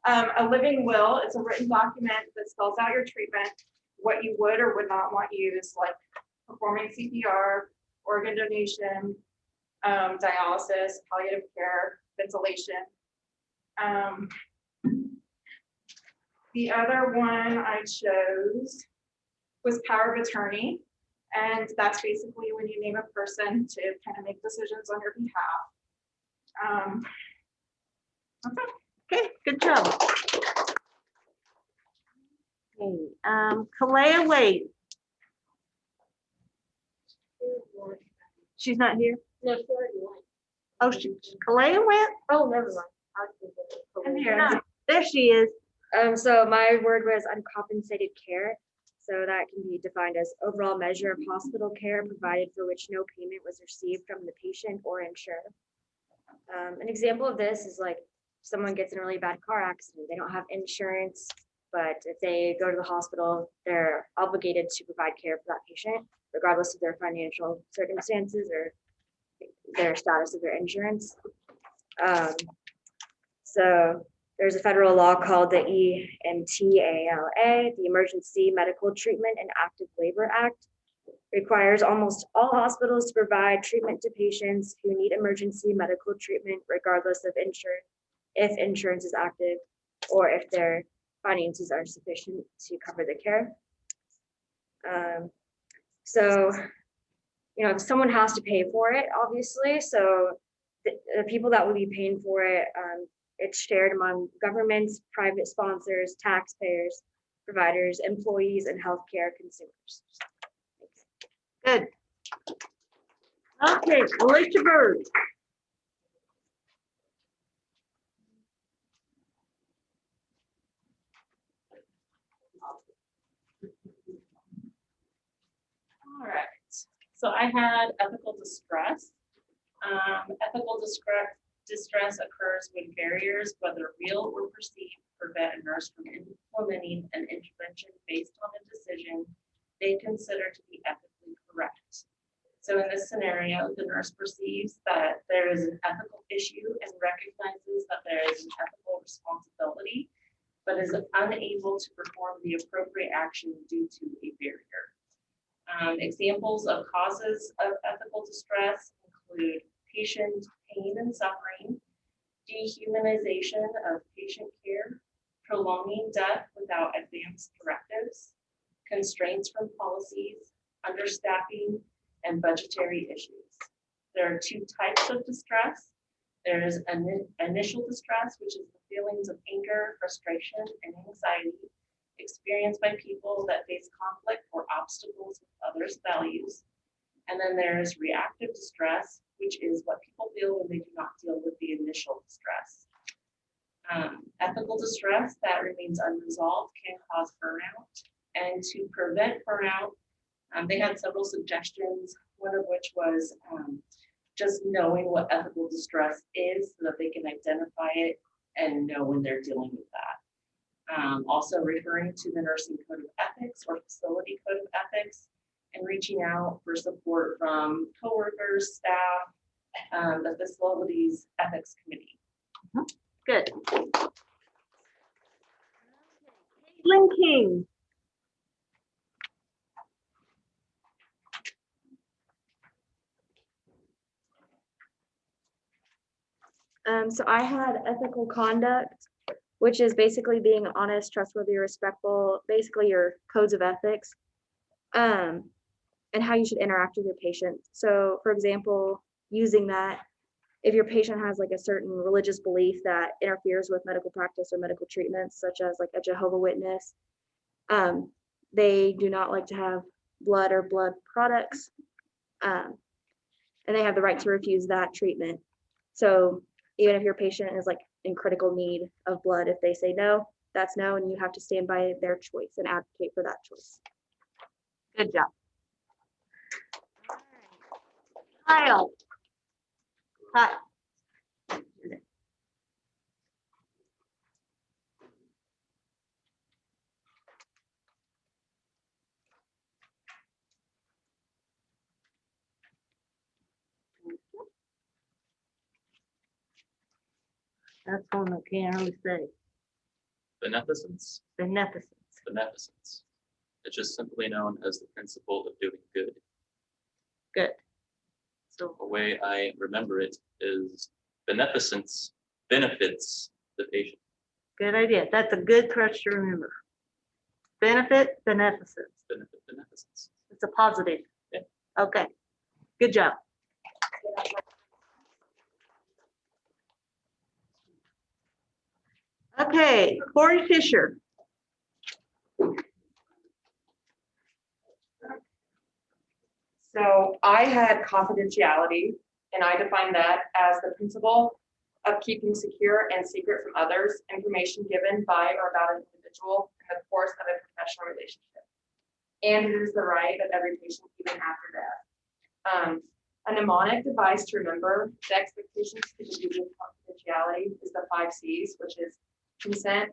A living will is a written document that spells out your treatment, what you would or would not want used, like performing CPR, organ donation, dialysis, palliative care, ventilation. The other one I chose was power of attorney. And that's basically when you name a person to kind of make decisions on your behalf. Okay, good job. Okay, Kalea Wade. She's not here? No, she already went. Oh, Kalea went? Oh, never mind. I'm here. There she is. So my word was uncompensated care. So that can be defined as overall measure of hospital care provided for which no payment was received from the patient or insurer. An example of this is like someone gets in a really bad car accident. They don't have insurance, but if they go to the hospital, they're obligated to provide care for that patient. regardless of their financial circumstances or their status of their insurance. So there's a federal law called the EMTALA, the Emergency Medical Treatment and Active Labor Act. Requires almost all hospitals to provide treatment to patients who need emergency medical treatment regardless of insurance, if insurance is active or if their finances are sufficient to cover the care. So, you know, if someone has to pay for it, obviously, so the people that will be paying for it, it's shared among governments, private sponsors, taxpayers, providers, employees, and healthcare consumers. Good. Okay, Alicia Bird. All right, so I had ethical distress. Ethical distress occurs when barriers, whether real or perceived, prevent a nurse from implementing an intervention based on a decision they consider to be ethically correct. So in this scenario, the nurse perceives that there is an ethical issue and recognizes that there is an ethical responsibility, but is unable to perform the appropriate action due to a barrier. Examples of causes of ethical distress include patient pain and suffering, dehumanization of patient care, prolonging death without advanced directives, constraints from policies, understaffing, and budgetary issues. There are two types of distress. There is initial distress, which is the feelings of anger, frustration, and anxiety experienced by people that face conflict or obstacles with others' values. And then there's reactive distress, which is what people feel when they do not deal with the initial distress. Ethical distress that remains unresolved can cause burnout. And to prevent burnout, they had several suggestions, one of which was just knowing what ethical distress is so that they can identify it and know when they're dealing with that. Also referring to the nursing code of ethics or facility code of ethics and reaching out for support from coworkers, staff, the facilities ethics committee. Good. Caitlin King. So I had ethical conduct, which is basically being honest, trustworthy, respectful, basically your codes of ethics, and how you should interact with your patient. So for example, using that, if your patient has like a certain religious belief that interferes with medical practice or medical treatments, such as like a Jehovah's Witness, they do not like to have blood or blood products, and they have the right to refuse that treatment. So even if your patient is like in critical need of blood, if they say no, that's no, and you have to stand by their choice and advocate for that choice. Good job. Kyle. Hi. That's one I can't really say. Beneficence. Beneficence. Beneficence. It's just simply known as the principle of doing good. Good. So the way I remember it is beneficence benefits the patient. good idea. That's a good crutch to remember. Benefit, beneficence. Benefit, beneficence. It's a positive. Yeah. Okay. Good job. Okay, Corey Fisher. So I had confidentiality, and I defined that as the principle of keeping secure and secret from others information given by or about an individual in the course of a professional relationship. And it is the right of every patient even after death. A mnemonic device to remember the expectations to the duty of confidentiality is the 5 C's, which is consent,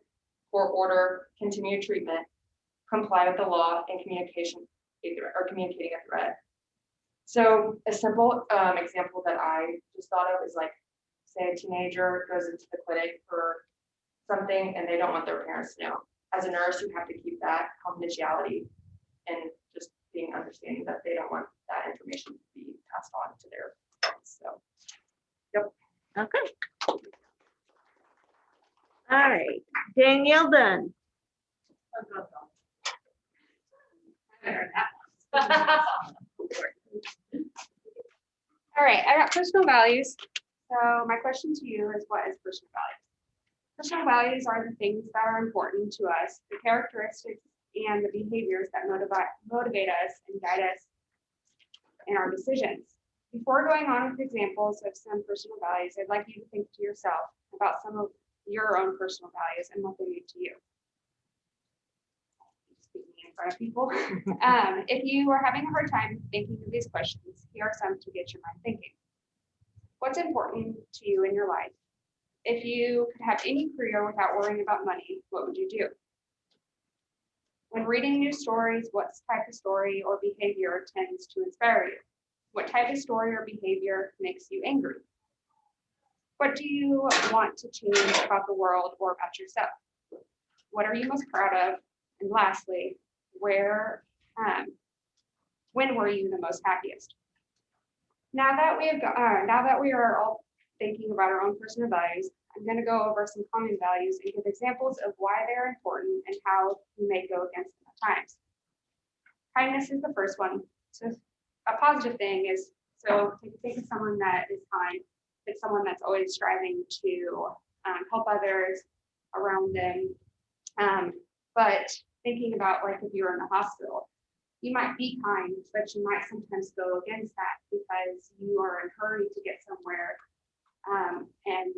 court order, continued treatment, comply with the law, and communication a threat or communicating a threat. So a simple example that I just thought of is like, say a teenager goes into the clinic for something and they don't want their parents to know. As a nurse, you have to keep that confidentiality and just being understanding that they don't want that information to be passed on to their friends. So, yep. Okay. All right, Danielle Dunn. All right, I got personal values. So my question to you is, what is personal values? Personal values are the things that are important to us, the characteristics and the behaviors that motivate us and guide us in our decisions. Before going on with examples of some personal values, I'd like you to think to yourself about some of your own personal values and what they mean to you. Speaking in front of people. If you are having a hard time thinking of these questions, here are some to get your mind thinking. What's important to you in your life? If you could have any career without worrying about money, what would you do? When reading news stories, what type of story or behavior tends to inspire you? What type of story or behavior makes you angry? What do you want to change about the world or about yourself? What are you most proud of? And lastly, when were you the most happiest? Now that we are all thinking about our own personal values, I'm going to go over some common values and give examples of why they're important and how you may go against them at times. Kindness is the first one. So a positive thing is, so think of someone that is kind. It's someone that's always striving to help others around them. But thinking about, like, if you're in a hospital, you might be kind, but you might sometimes go against that because you are in a hurry to get somewhere. And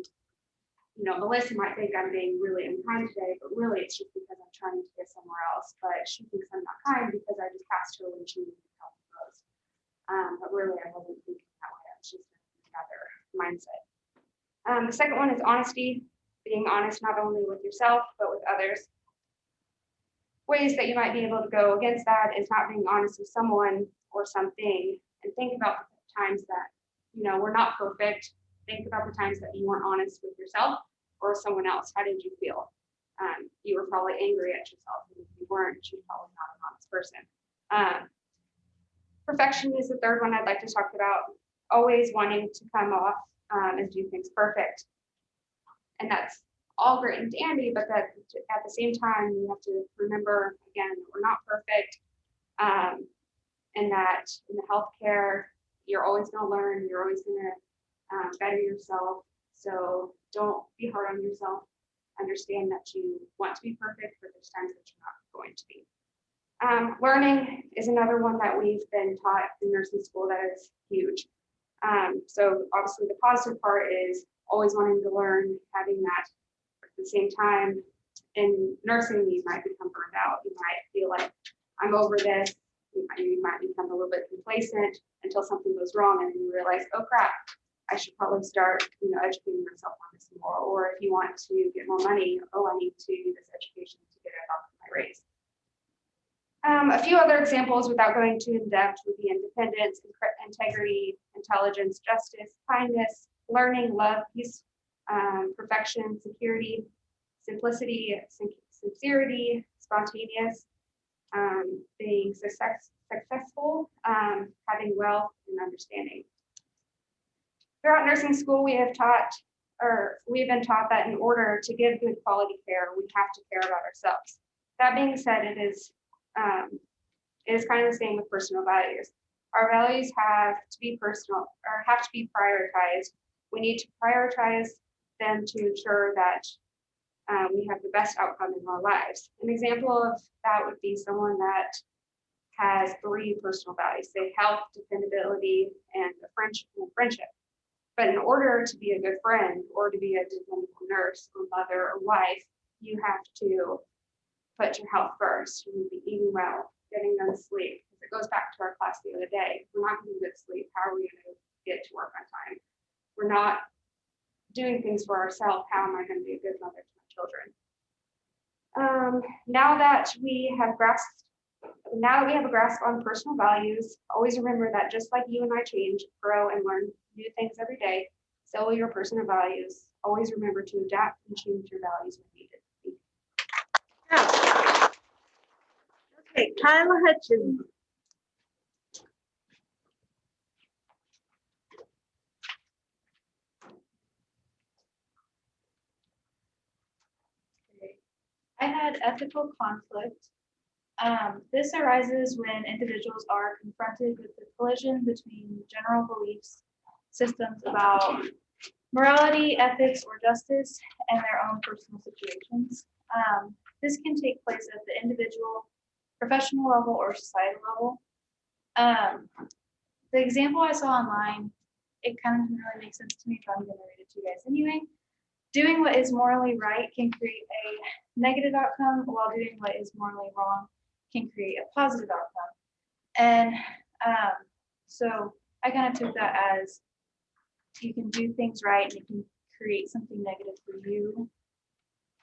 you know, Melissa might think I'm being really unkind today, but really it's just because I'm trying to get somewhere else. But she thinks I'm not kind because I just passed her when she needed help the most. But really, I wasn't thinking that way. I was just in another mindset. The second one is honesty, being honest not only with yourself, but with others. Ways that you might be able to go against that is not being honest with someone or something, and think about the times that, you know, we're not perfect. Think about the times that you weren't honest with yourself or someone else. How did you feel? You were probably angry at yourself. And if you weren't, you're probably not an honest person. Perfection is the third one I'd like to talk about. Always wanting to come off and do things perfect. And that's all great and dandy, but that at the same time, you have to remember, again, that we're not perfect. And that in the healthcare, you're always going to learn, you're always going to better yourself. So don't be hard on yourself. Understand that you want to be perfect, but there's times that you're not going to be. Learning is another one that we've been taught in nursing school that is huge. So obviously the positive part is always wanting to learn, having that. At the same time, in nursing, you might become burned out. You might feel like, I'm over this. You might become a little bit complacent until something goes wrong and you realize, oh crap, I should probably start, you know, educating myself on this more. Or if you want to get more money, oh, I need to do this education to get it up my raise. A few other examples without going too in depth would be independence, integrity, intelligence, justice, kindness, learning, love, peace, perfection, security, simplicity, sincerity, spontaneous, being successful, having wealth and understanding. Throughout nursing school, we have been taught that in order to give good quality care, we have to care about ourselves. That being said, it is kind of the same with personal values. Our values have to be personal or have to be prioritized. We need to prioritize them to ensure that we have the best outcome in our lives. An example of that would be someone that has 3 personal values, say health, dependability, and friendship. But in order to be a good friend or to be a dependable nurse or mother or wife, you have to put your health first. You need to be eating well, getting enough sleep. Because it goes back to our class the other day. If we're not getting good sleep, how are we going to get to work on time? We're not doing things for ourselves. How am I going to be a good mother to my children? Now that we have grasped now that we have a grasp on personal values, always remember that just like you and I change, grow, and learn new things every day, so will your personal values. Always remember to adapt and change your values when needed. Okay, Kyla Hutchins. I had ethical conflict. This arises when individuals are confronted with the collision between general beliefs, systems about morality, ethics, or justice, and their own personal situations. This can take place at the individual, professional level, or societal level. The example I saw online, it kind of didn't really make sense to me, but I'm going to read it to you guys anyway. Doing what is morally right can create a negative outcome, while doing what is morally wrong can create a positive outcome. And so I kind of took that as you can do things right and it can create something negative for you,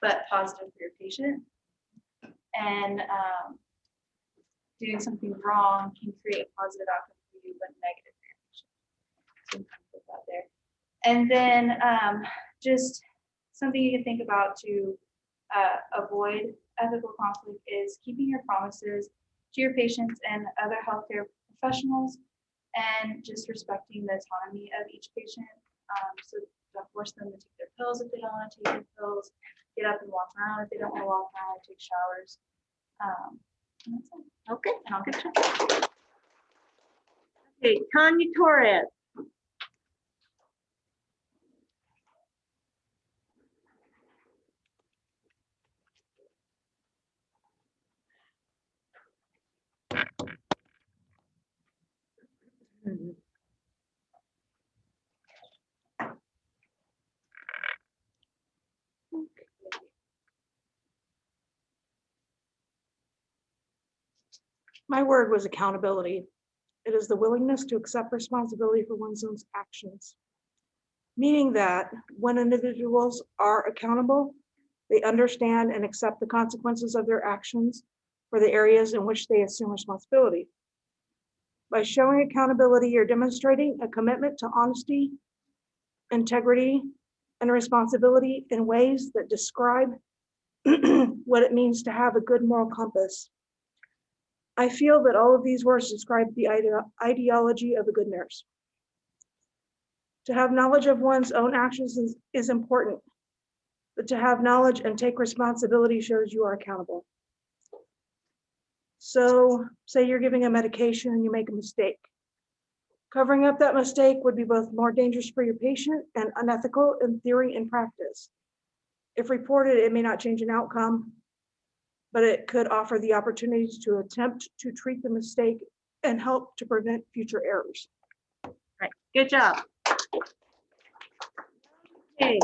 but positive for your patient. And doing something wrong can create a positive outcome for you, but negative for your patient. So you can put that there. And then just something you can think about to avoid ethical conflict is keeping your promises to your patients and other healthcare professionals, and just respecting the autonomy of each patient. So don't force them to take their pills if they don't want to take their pills, get up and walk around if they don't want to walk around, take showers. And that's it. Okay. And I'll get to Okay, Tanya Torres. My word was accountability. It is the willingness to accept responsibility for one's own actions. Meaning that when individuals are accountable, they understand and accept the consequences of their actions for the areas in which they assume responsibility. By showing accountability, you're demonstrating a commitment to honesty, integrity, and responsibility in ways that describe what it means to have a good moral compass. I feel that all of these words describe the ideology of a good nurse. To have knowledge of one's own actions is important, but to have knowledge and take responsibility shows you are accountable. So say you're giving a medication and you make a mistake. Covering up that mistake would be both more dangerous for your patient and unethical in theory and practice. If reported, it may not change an outcome, but it could offer the opportunities to attempt to treat the mistake and help to prevent future errors. Right, good job. Okay,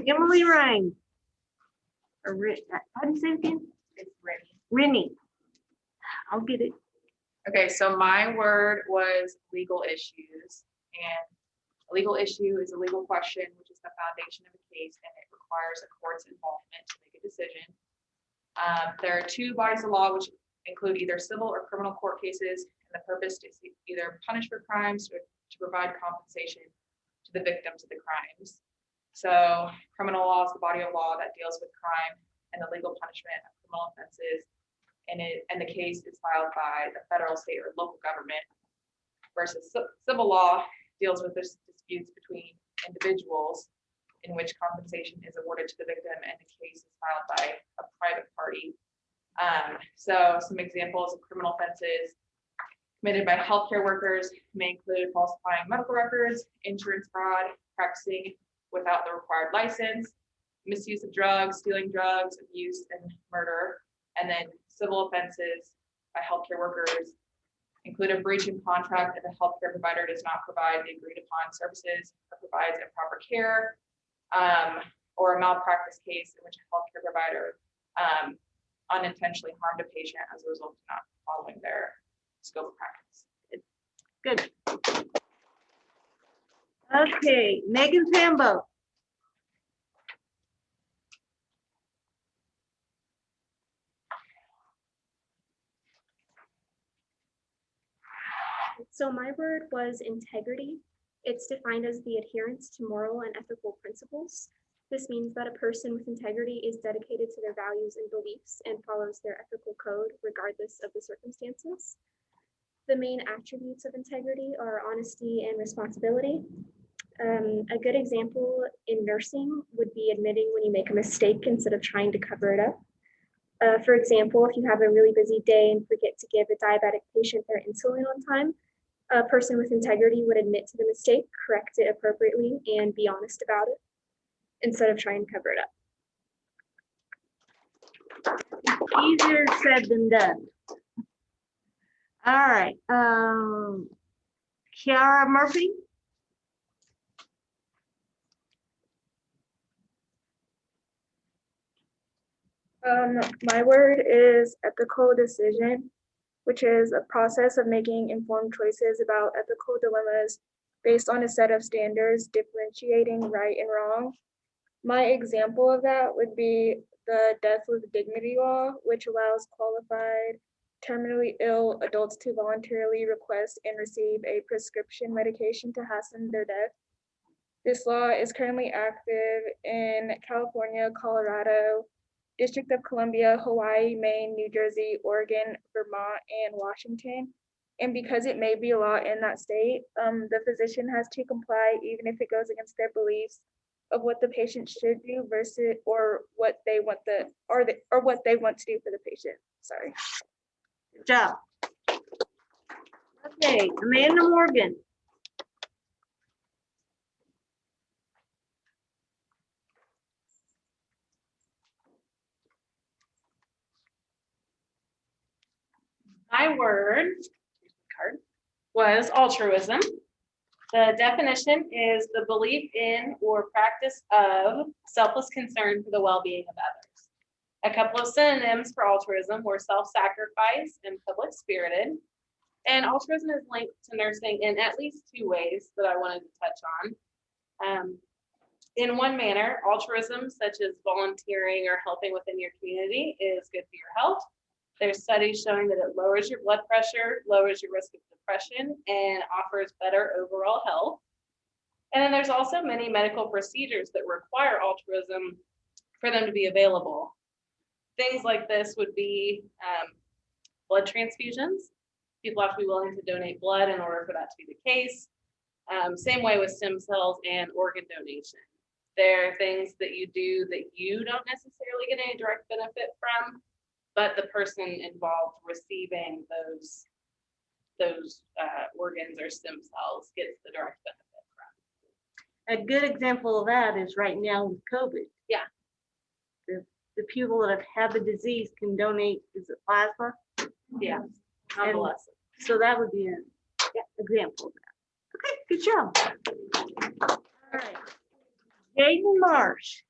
Emily Ryan. Or how do you say it again? It's ready. Rennie. I'll get it. Okay, so my word was legal issues, and a legal issue is a legal question, which is the foundation of a case, and it requires a court's involvement to make a decision. There are two bodies of law which include either civil or criminal court cases, and the purpose is either punish for crimes or to provide compensation to the victims of the crimes. So criminal law is the body of law that deals with crime and the legal punishment of criminal offenses. And the case is filed by the federal, state, or local government, versus civil law deals with the disputes between individuals in which compensation is awarded to the victim, and the case is filed by a private party. So some examples of criminal offenses committed by healthcare workers may include falsifying medical records, insurance fraud, practicing without the required license, misuse of drugs, stealing drugs, abuse, and murder. And then civil offenses by healthcare workers include a breach in contract if a healthcare provider does not provide the agreed upon services or provides improper care, or a malpractice case in which a healthcare provider unintentionally harmed a patient as a result of not following their scope of practice. Good. Okay, Megan Sambo. So my word was integrity. It's defined as the adherence to moral and ethical principles. This means that a person with integrity is dedicated to their values and beliefs and follows their ethical code regardless of the circumstances. The main attributes of integrity are honesty and responsibility. A good example in nursing would be admitting when you make a mistake instead of trying to cover it up. For example, if you have a really busy day and forget to give a diabetic patient their insulin on time, a person with integrity would admit to the mistake, correct it appropriately, and be honest about it instead of trying to cover it up. Easier said than done. All right, Kiara Murphy. My word is ethical decision, which is a process of making informed choices about ethical dilemmas based on a set of standards differentiating right and wrong. My example of that would be the Death with Dignity law, which allows qualified terminally ill adults to voluntarily request and receive a prescription medication to hasten their death. This law is currently active in California, Colorado, District of Columbia, Hawaii, Maine, New Jersey, Oregon, Vermont, and Washington. And because it may be a law in that state, the physician has to comply even if it goes against their beliefs of what the patient should do versus or what they want what they want to do for the patient. Sorry. Good job. Okay, Amanda Morgan. My word was altruism. The definition is the belief in or practice of selfless concern for the well-being of others. A couple of synonyms for altruism were self-sacrifice and public-spirited. And altruism is linked to nursing in at least two ways that I wanted to touch on. In one manner, altruism, such as volunteering or helping within your community, is good for your health. There's studies showing that it lowers your blood pressure, lowers your risk of depression, and offers better overall health. And then there's also many medical procedures that require altruism for them to be available. Things like this would be blood transfusions. People have to be willing to donate blood in order for that to be the case. Same way with stem cells and organ donation. There are things that you do that you don't necessarily get any direct benefit from, but the person involved receiving those organs or stem cells gets the direct benefit from. A good example of that is right now with COVID. Yeah. The people that have had the disease can donate, is it plasma? Yeah. Convalescent. So that would be an example of that. Okay, good job. All right. Jaden Marsh.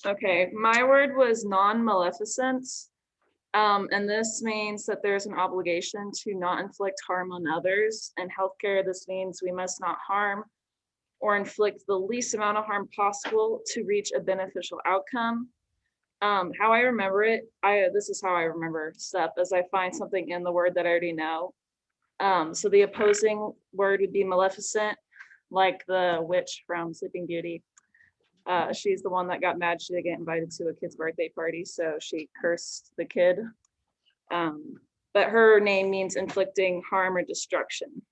Okay, my word was non-maleficence. And this means that there's an obligation to not inflict harm on others. In healthcare, this means we must not harm or inflict the least amount of harm possible to reach a beneficial outcome. How I remember it, this is how I remember STEP, as I find something in the word that I already know. So the opposing word would be maleficent, like the witch from Sleeping Beauty. She's the one that got mad she didn't get invited to a kid's birthday party, so she cursed the kid. But her name means inflicting harm or destruction.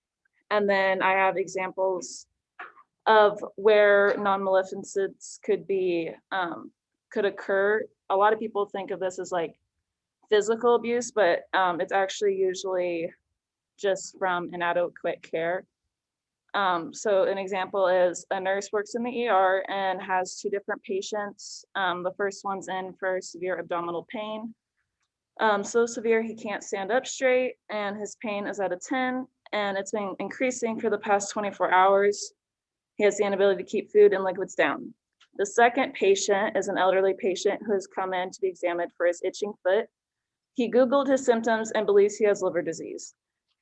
And then I have examples of where non-maleficence could occur. A lot of people think of this as like physical abuse, but it's actually usually just from inadequate care. So an example is a nurse works in the ER and has two different patients. The first one's in for severe abdominal pain. So severe he can't stand up straight, and his pain is at a 10, and it's been increasing for the past 24 hours. He has the inability to keep food and liquids down. The second patient is an elderly patient who has come in to be examined for his itching foot. He Googled his symptoms and believes he has liver disease.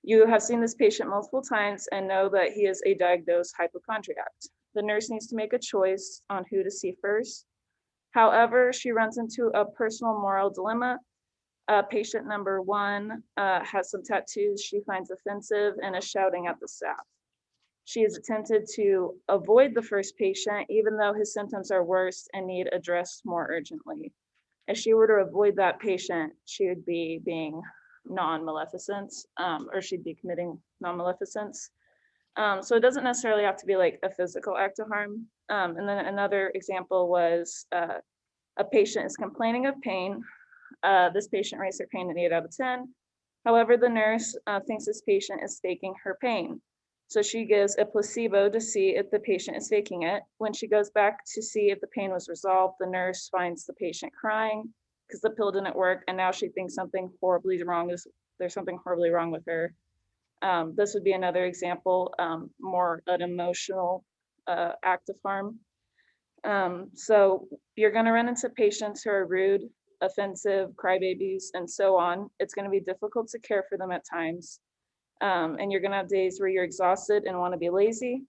You have seen this patient multiple times and know that he is a diagnosed hypochondriac. The nurse needs to make a choice on who to see first. However, she runs into a personal moral dilemma. Patient number 1 has some tattoos she finds offensive and is shouting at the staff. She has attempted to avoid the first patient, even though his symptoms are worse and need addressed more urgently. If she were to avoid that patient, she would be being non-maleficence, or she'd be committing non-maleficence. So it doesn't necessarily have to be like a physical act of harm. And then another example was a patient is complaining of pain. This patient rates her pain an 8 out of 10. However, the nurse thinks this patient is faking her pain. So she gives a placebo to see if the patient is faking it. When she goes back to see if the pain was resolved, the nurse finds the patient crying because the pill didn't work, and now she thinks something horribly wrong is, there's something horribly wrong with her. This would be another example, more an emotional act of harm. So you're going to run into patients who are rude, offensive, crybabies, and so on. It's going to be difficult to care for them at times. And you're going to have days where you're exhausted and want to be lazy.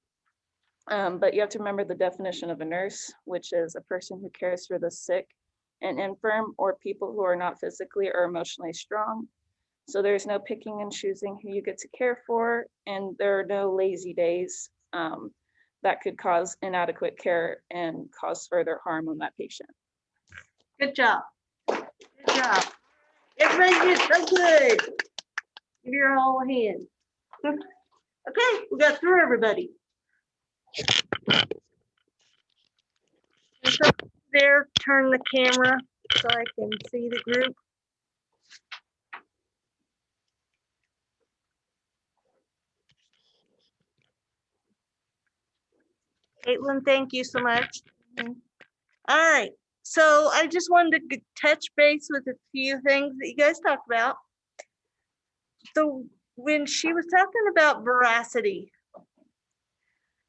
But you have to remember the definition of a nurse, which is a person who cares for the sick and infirm or people who are not physically or emotionally strong. So there's no picking and choosing who you get to care for, and there are no lazy days that could cause inadequate care and cause further harm on that patient. Good job. Good job. Everybody did so good. Give your all a hand. Okay, we got through everybody. So there, turn the camera so I can see the group. Caitlin, thank you so much. All right, so I just wanted to touch base with a few things that you guys talked about. So when she was talking about veracity,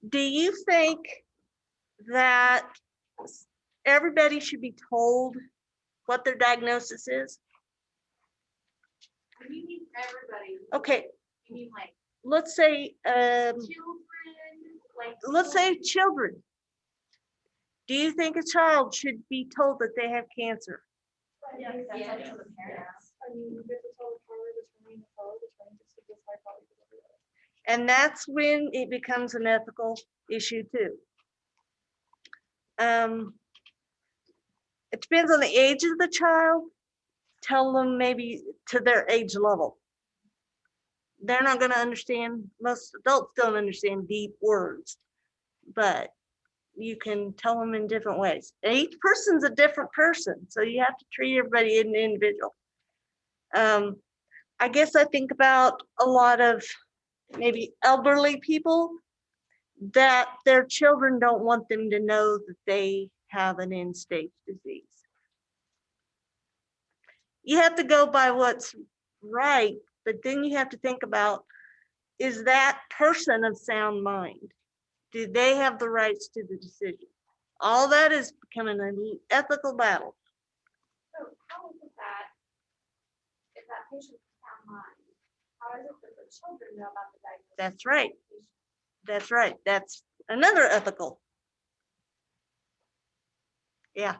do you think that everybody should be told what their diagnosis is? What do you mean everybody? Okay, You mean like let's say, children, like let's say children. Do you think a child should be told that they have cancer? Yeah, that's up to the parents. I mean, you get to tell the power determining the power determining to this high quality. And that's when it becomes an ethical issue too. It depends on the age of the child. Tell them maybe to their age level. They're not going to understand, most adults don't understand deep words, but you can tell them in different ways. Each person's a different person, so you have to treat everybody as an individual. I guess I think about a lot of maybe elderly people that their children don't want them to know that they have an end-stage disease. You have to go by what's right, but then you have to think about, is that person of sound mind? Do they have the rights to the decision? All that is becoming an ethical battle. So how is it that if that patient's sound mind, how is it that the children know about the diagnosis? That's right. That's right. That's another ethical. Yeah,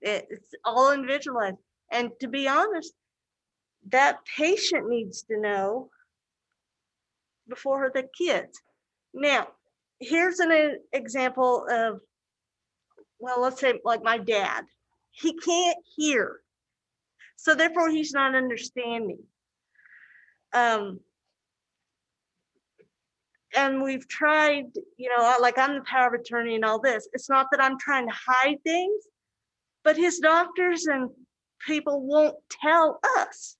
it's all individualized. And to be honest, that patient needs to know before the kids. Now, here's an example of, well, let's say like my dad. He can't hear, so therefore he's not understanding. And we've tried, you know, like I'm the power of attorney and all this. It's not that I'm trying to hide things, but his doctors and people won't tell us.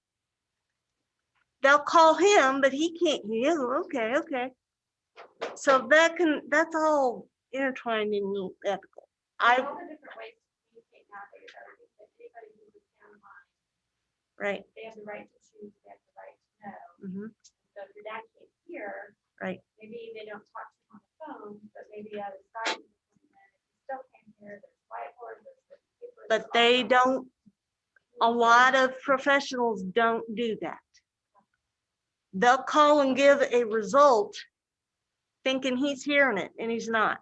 They'll call him, but he can't hear. Okay, okay. So that's all intertwined in ethical. All the different ways to communicate nowadays are that anybody who is sound mind, Right. they have the right to choose, they have the right to know. Mm-hmm. So if your dad can't hear, Right. maybe they don't talk to him on the phone, but maybe at a doctor's appointment, if you still can't hear, there's whiteboard, there's paper. But they don't, a lot of professionals don't do that. They'll call and give a result thinking he's hearing it and he's not.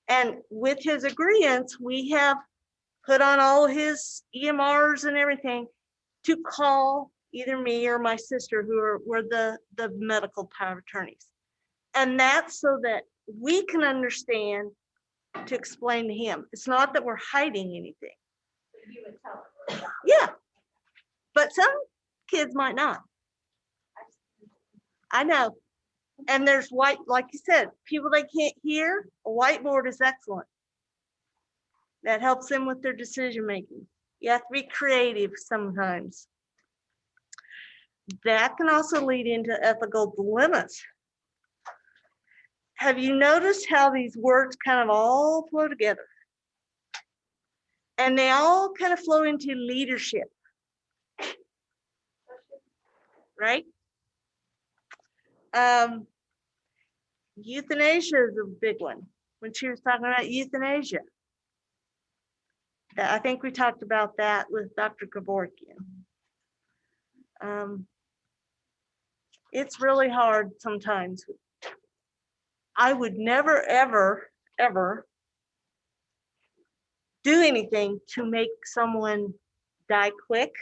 And with his agreement, we have put on all his EMRs and everything to call either me or my sister, who were the medical power of attorneys. And that's so that we can understand to explain to him. It's not that we're hiding anything. You would tell them. Yeah, but some kids might not. I know. And there's white, like you said, people that can't hear, a whiteboard is excellent. That helps them with their decision making. You have to be creative sometimes. That can also lead into ethical dilemmas. Have you noticed how these words kind of all flow together? And they all kind of flow into leadership, right? Euthanasia is a big one. When she was talking about euthanasia, I think we talked about that with Dr. Kevorkian. It's really hard sometimes. I would never, ever, ever do anything to make someone die quick,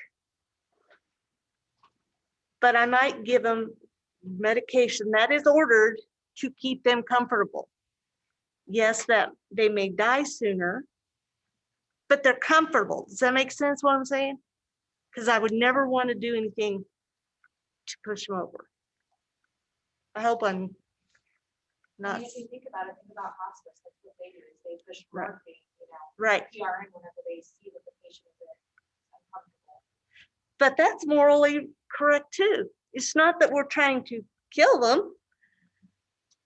but I might give them medication that is ordered to keep them comfortable. Yes, that they may die sooner, but they're comfortable. Does that make sense what I'm saying? Because I would never want to do anything to push them over. I hope I'm not. I mean, if you think about it, think about hospice, that's what they do, is they push Right. morphine, you know. Right. PRN whenever they see that the patient is uncomfortable. But that's morally correct too. It's not that we're trying to kill them.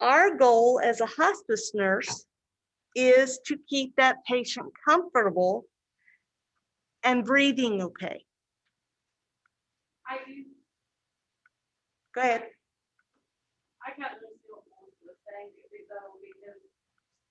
Our goal as a hospice nurse is to keep that patient comfortable and breathing okay. I do, Go ahead. I can't really see what most of the saying, though, because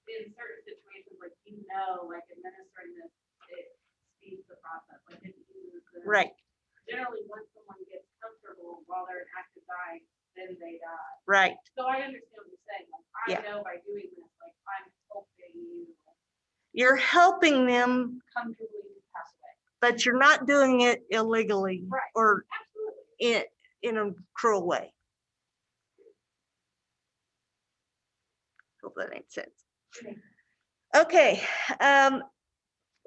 in certain situations, like, like administering this, it speeds the process, like it uses the. Right. Generally, once someone gets comfortable while they're in active dying, then they die. Right. So I understand what you're saying, like, I Yeah. know by doing this, like, I'm helping you You're helping them, comfortably pass away. but you're not doing it illegally Right. or Absolutely. in a cruel way. Hope that makes sense. Okay.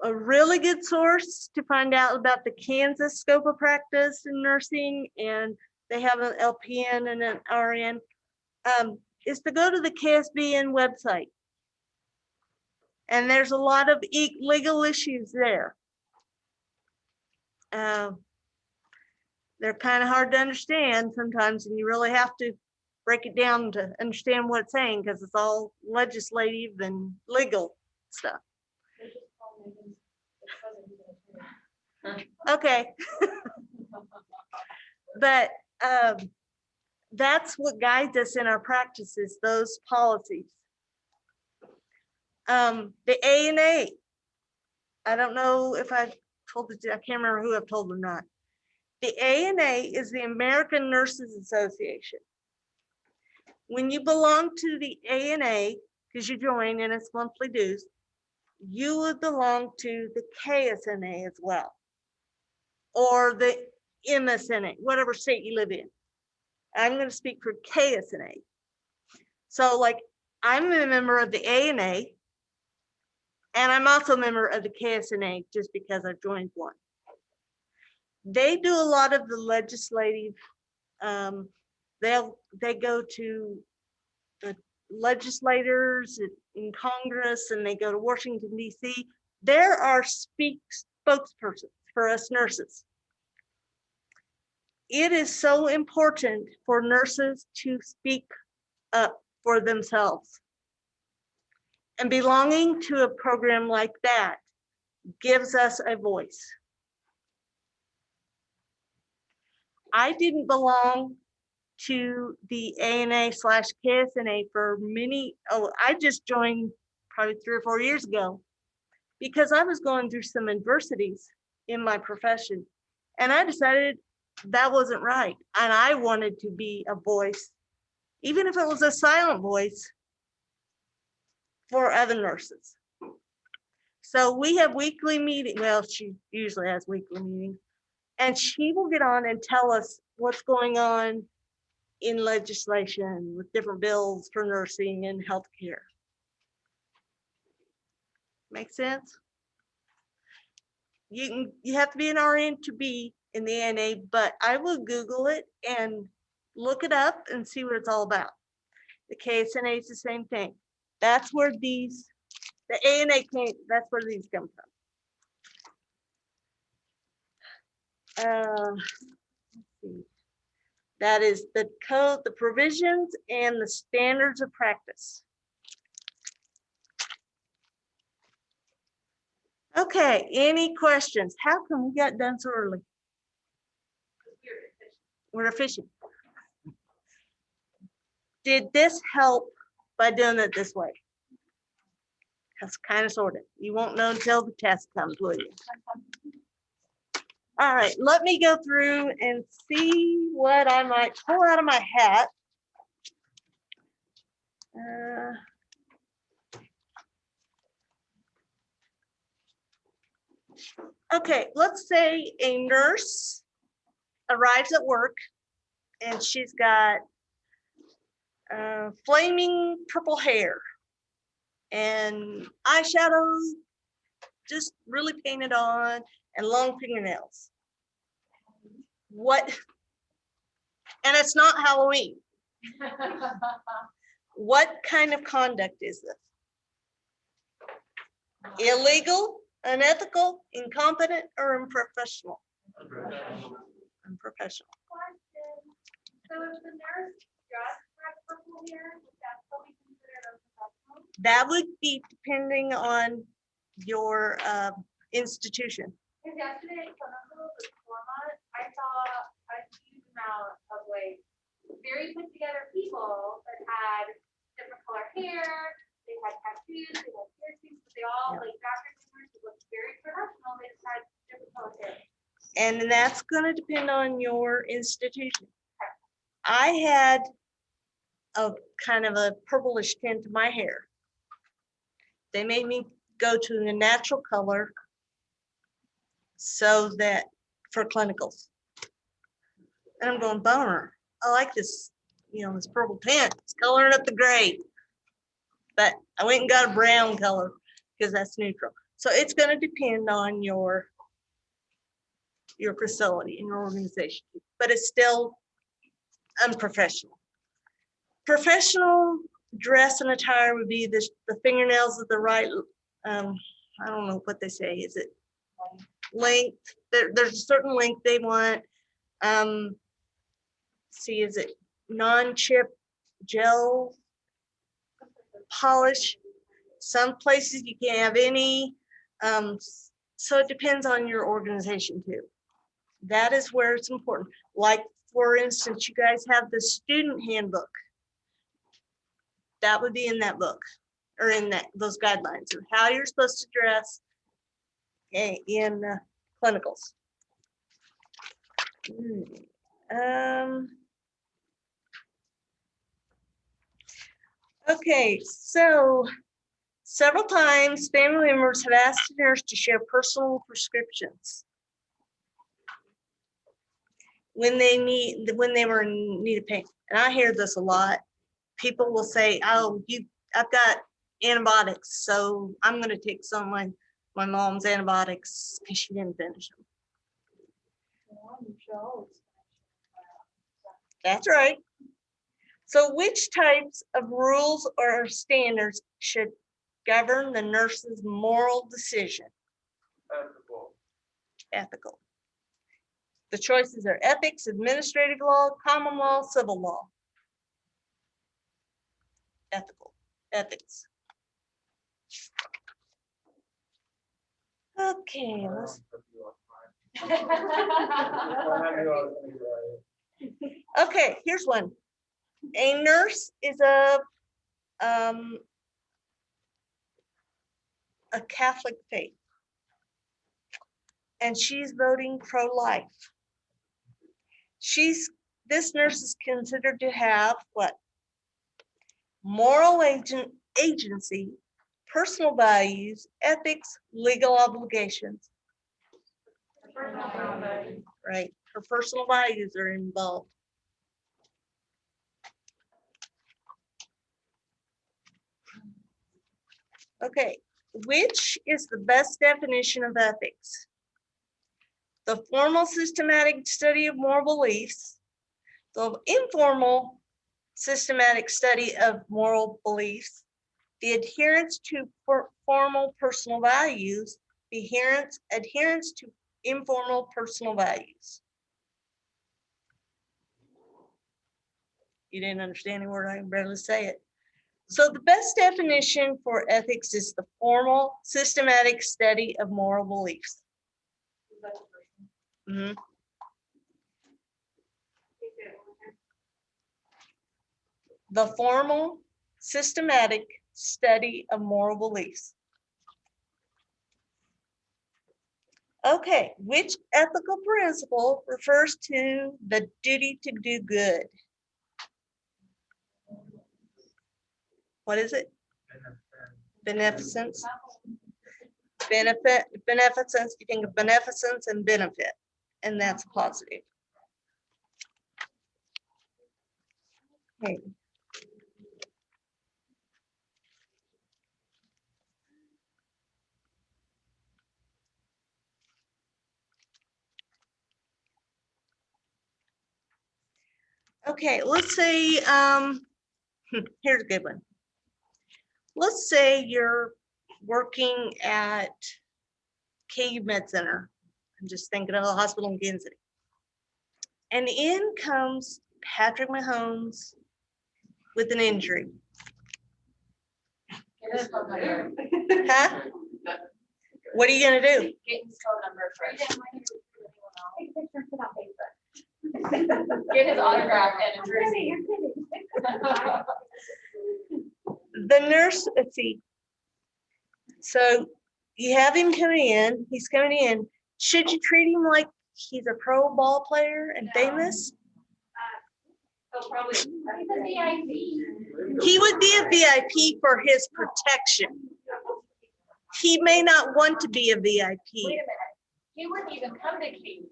A really good source to find out about the Kansas scope of practice in nursing, and they have an LPN and an RN, is to go to the KSBN website. And there's a lot of legal issues there. They're kind of hard to understand sometimes, and you really have to break it down to understand what it's saying, because it's all legislative and legal stuff. Okay. But that's what guides us in our practices, those policies. The ANA, I don't know if I told it, I can't remember who I've told or not. The ANA is the American Nurses Association. When you belong to the ANA, because you join and it's monthly dues, you would belong to the KSNA as well, or the MSNA, whatever state you live in. I'm going to speak for KSNA. So like, I'm a member of the ANA, and I'm also a member of the KSNA just because I've joined one. They do a lot of the legislative, they go to the legislators in Congress, and they go to Washington, DC. There are spokespersons for us nurses. It is so important for nurses to speak up for themselves. And belonging to a program like that gives us a voice. I didn't belong to the ANA/KSNA for I just joined probably 3 or 4 years ago, because I was going through some adversities in my profession, and I decided that wasn't right. And I wanted to be a voice, even if it was a silent voice, for other nurses. So we have weekly meeting. Well, she usually has weekly meetings. And she will get on and tell us what's going on in legislation with different bills for nursing and healthcare. Make sense? You have to be an RN to be in the ANA, but I will Google it and look it up and see what it's all about. The KSNA is the same thing. That's where the ANA came, that's where these come from. Let's see. That is the code, the provisions, and the standards of practice. Okay, any questions? How come we got done so early? We're efficient. Did this help by doing it this way? That's kind of sort of. You won't know until the test comes, will you? All right, let me go through and see what I might pull out of my hat. Okay, let's say a nurse arrives at work and she's got flaming purple hair and eyeshadow just really painted on and long fingernails. What? And it's not Halloween. What kind of conduct is this? Illegal, unethical, incompetent, or unprofessional? Unprofessional. So if the nurse just had purple hair, would that still be considered unprofessional? That would be depending on your institution. Because yesterday at Clinical, the format, I saw a huge amount of like very put together people that had different color hair, they had tattoos, they had piercings, but they all like doctors and nurses looked very professional, they just had different color hair. And that's going to depend on your institution. I had a kind of a purplish tint to my hair. They made me go to the natural color so that for clinicals. And I'm going, bummer. I like this, this purple tint. It's coloring up the gray. But I went and got a brown color because that's neutral. So it's going to depend on your facility and your organization, but it's still unprofessional. Professional dress and attire would be the fingernails at the right, I don't know what they say, is it length? There's a certain length they want. See, is it non-chip gel polish? Some places you can't have any. So it depends on your organization too. That is where it's important. Like, for instance, you guys have the student handbook. That would be in that book or in those guidelines of how you're supposed to dress in clinicals. Okay, so several times family members have asked the nurse to share personal prescriptions when they were in need of pain. And I hear this a lot. People will say, oh, I've got antibiotics, so I'm going to take some of my mom's antibiotics because she didn't finish them. That's right. So which types of rules or standards should govern the nurse's moral decision? Ethical. The choices are ethics, administrative law, common law, civil law. Ethics. Okay. Okay, here's one. A nurse is a Catholic faith, and she's voting pro-life. This nurse is considered to have what? Moral agency, personal values, ethics, legal obligations. Right, her personal values are involved. Okay, which is the best definition of ethics? The formal systematic study of moral beliefs, the informal systematic study of moral beliefs, the adherence to formal personal values, the adherence to informal personal values. You didn't understand any word, I can barely say it. So the best definition for ethics is the formal systematic study of moral beliefs. Mhm. The formal systematic study of moral beliefs. Okay, which ethical principle refers to the duty to do good? What is it? Beneficence. Beneficence, you think of beneficence and benefit, and that's positive. Okay. Okay, let's say, here's a good one. Let's say you're working at KU Med Center. I'm just thinking of the hospital in Kansas City. And in comes Patrick Mahomes with an injury. Huh? What are you gonna do? Get his phone number first. Get his autograph and a jersey. The nurse, let's see. So you have him coming in, he's coming in. Should you treat him like he's a pro ball player and famous? Probably. He's a VIP. He would be a VIP for his protection. He may not want to be a VIP. Wait a minute. He wouldn't even come to KU.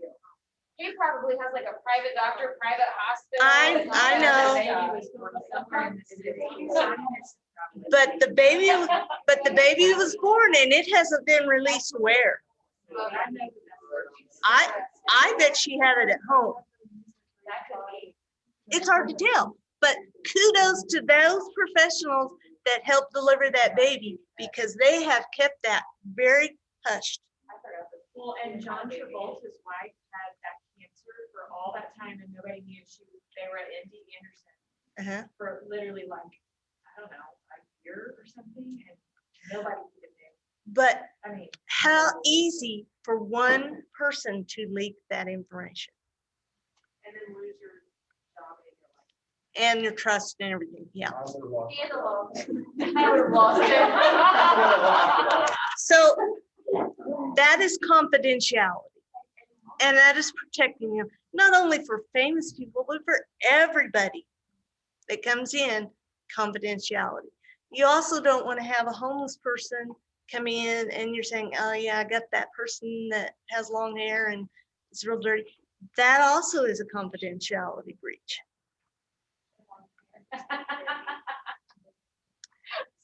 He probably has like a private doctor, private hospital. I know. But the baby was born and it hasn't been released where. I bet she had it at home. It's hard to tell, but kudos to those professionals that helped deliver that baby because they have kept that very hushed. Well, and John Travolta's wife had that cancer for all that time and nobody knew they were at MD Anderson for literally like, I don't know, a year or something, and nobody even knew. But I mean, how easy for one person to leak that information. And then lose your job And your trust and everything, yeah. I would have lost it. So that is confidentiality. And that is protecting you, not only for famous people, but for everybody that comes in, confidentiality. You also don't want to have a homeless person come in and you're saying, oh yeah, I got that person that has long hair and it's real dirty. That also is a confidentiality breach.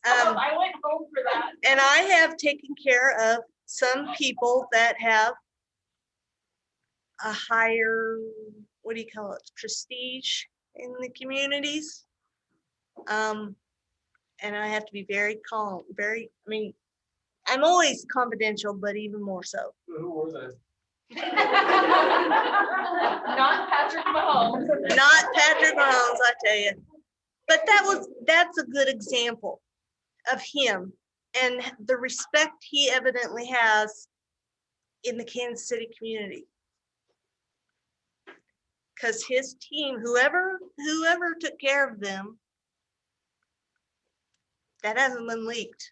I went home for that. And I have taken care of some people that have a higher, what do you call it, prestige in the communities. And I have to be very calm, I'm always confidential, but even more so. Who were they? Not Patrick Mahomes. Not Patrick Mahomes, I tell you. But that's a good example of him and the respect he evidently has in the Kansas City community. Because his team, whoever took care of them, that hasn't been leaked.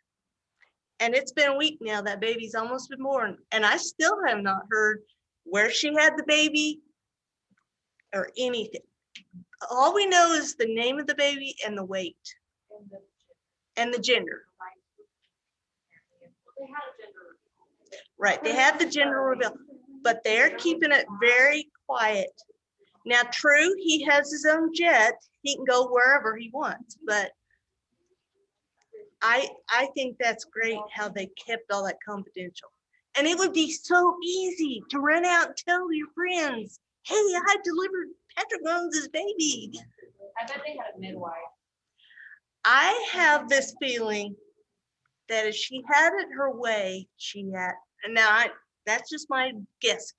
And it's been a week now, that baby's almost been born. And I still have not heard where she had the baby or anything. All we know is the name of the baby and the weight and the gender. Right, they had the gender reveal, but they're keeping it very quiet. Now, true, he has his own jet. He can go wherever he wants, but I think that's great how they kept all that confidential. And it would be so easy to run out and tell your friends, hey, I delivered Patrick Jones's baby. I bet they had a midwife. I have this feeling that if she had it her way, she had, and now that's just my guess.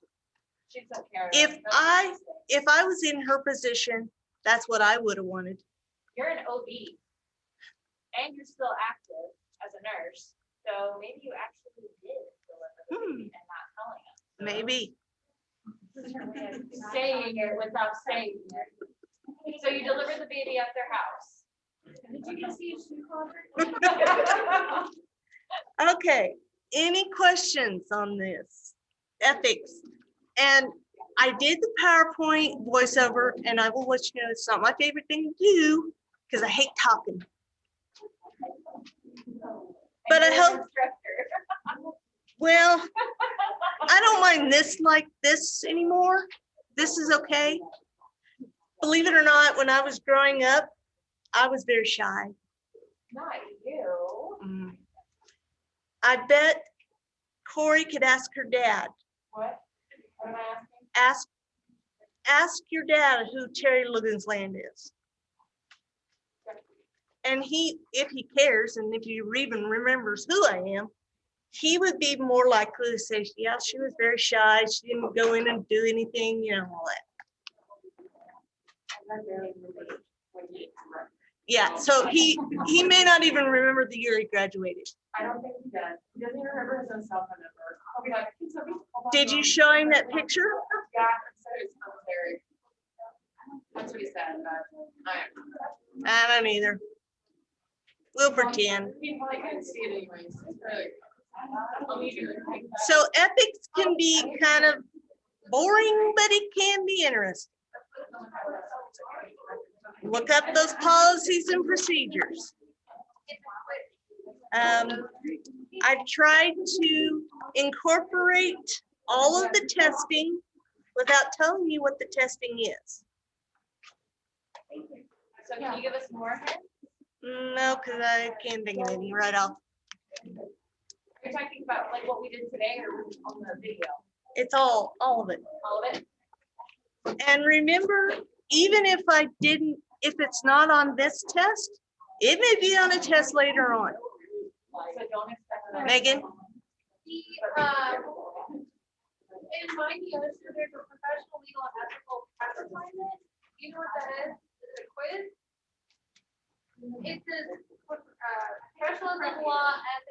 She took care of If it. I was in her position, that's what I would have wanted. You're an OB and you're still active as a nurse, so maybe you actually did deliver the baby and not telling us. Maybe. Saying it without saying it. So you delivered the baby at their house. Did you get to see a shoe closet? Okay, any questions on this? Ethics. And I did the PowerPoint voiceover, and I will let you know it's not my favorite thing to do because I hate talking. But I hope, well, I don't mind this like this anymore. This is okay. Believe it or not, when I was growing up, I was very shy. Not you. I bet Corey could ask her dad. What? What am I asking? Ask your dad who Terry Logan's Land is. And if he cares, and if he even remembers who I am, he would be more likely to say, yeah, she was very shy. She didn't go in and do anything, you know, all that. Yeah, so he may not even remember the year he graduated. I don't think he does. He doesn't even remember his own cell phone number. I'll be like, Did you show him that picture? Yeah, so it's Terry. That's what he said, but I don't either. We'll pretend. I couldn't see it anyways. So ethics can be kind of boring, but it can be interesting. Look up those policies and procedures. I tried to incorporate all of the testing without telling you what the testing is. So can you give us more hints? No, because I can't think of any right off. You're talking about like what we did today or on the video? It's all of it. All of it? And remember, even if it's not on this test, it may be on a test later on. So don't expect Megan? In my notes, there's a professional legal and ethical assignment. You know what that is? It's a quiz. It says professionalism, law, ethics,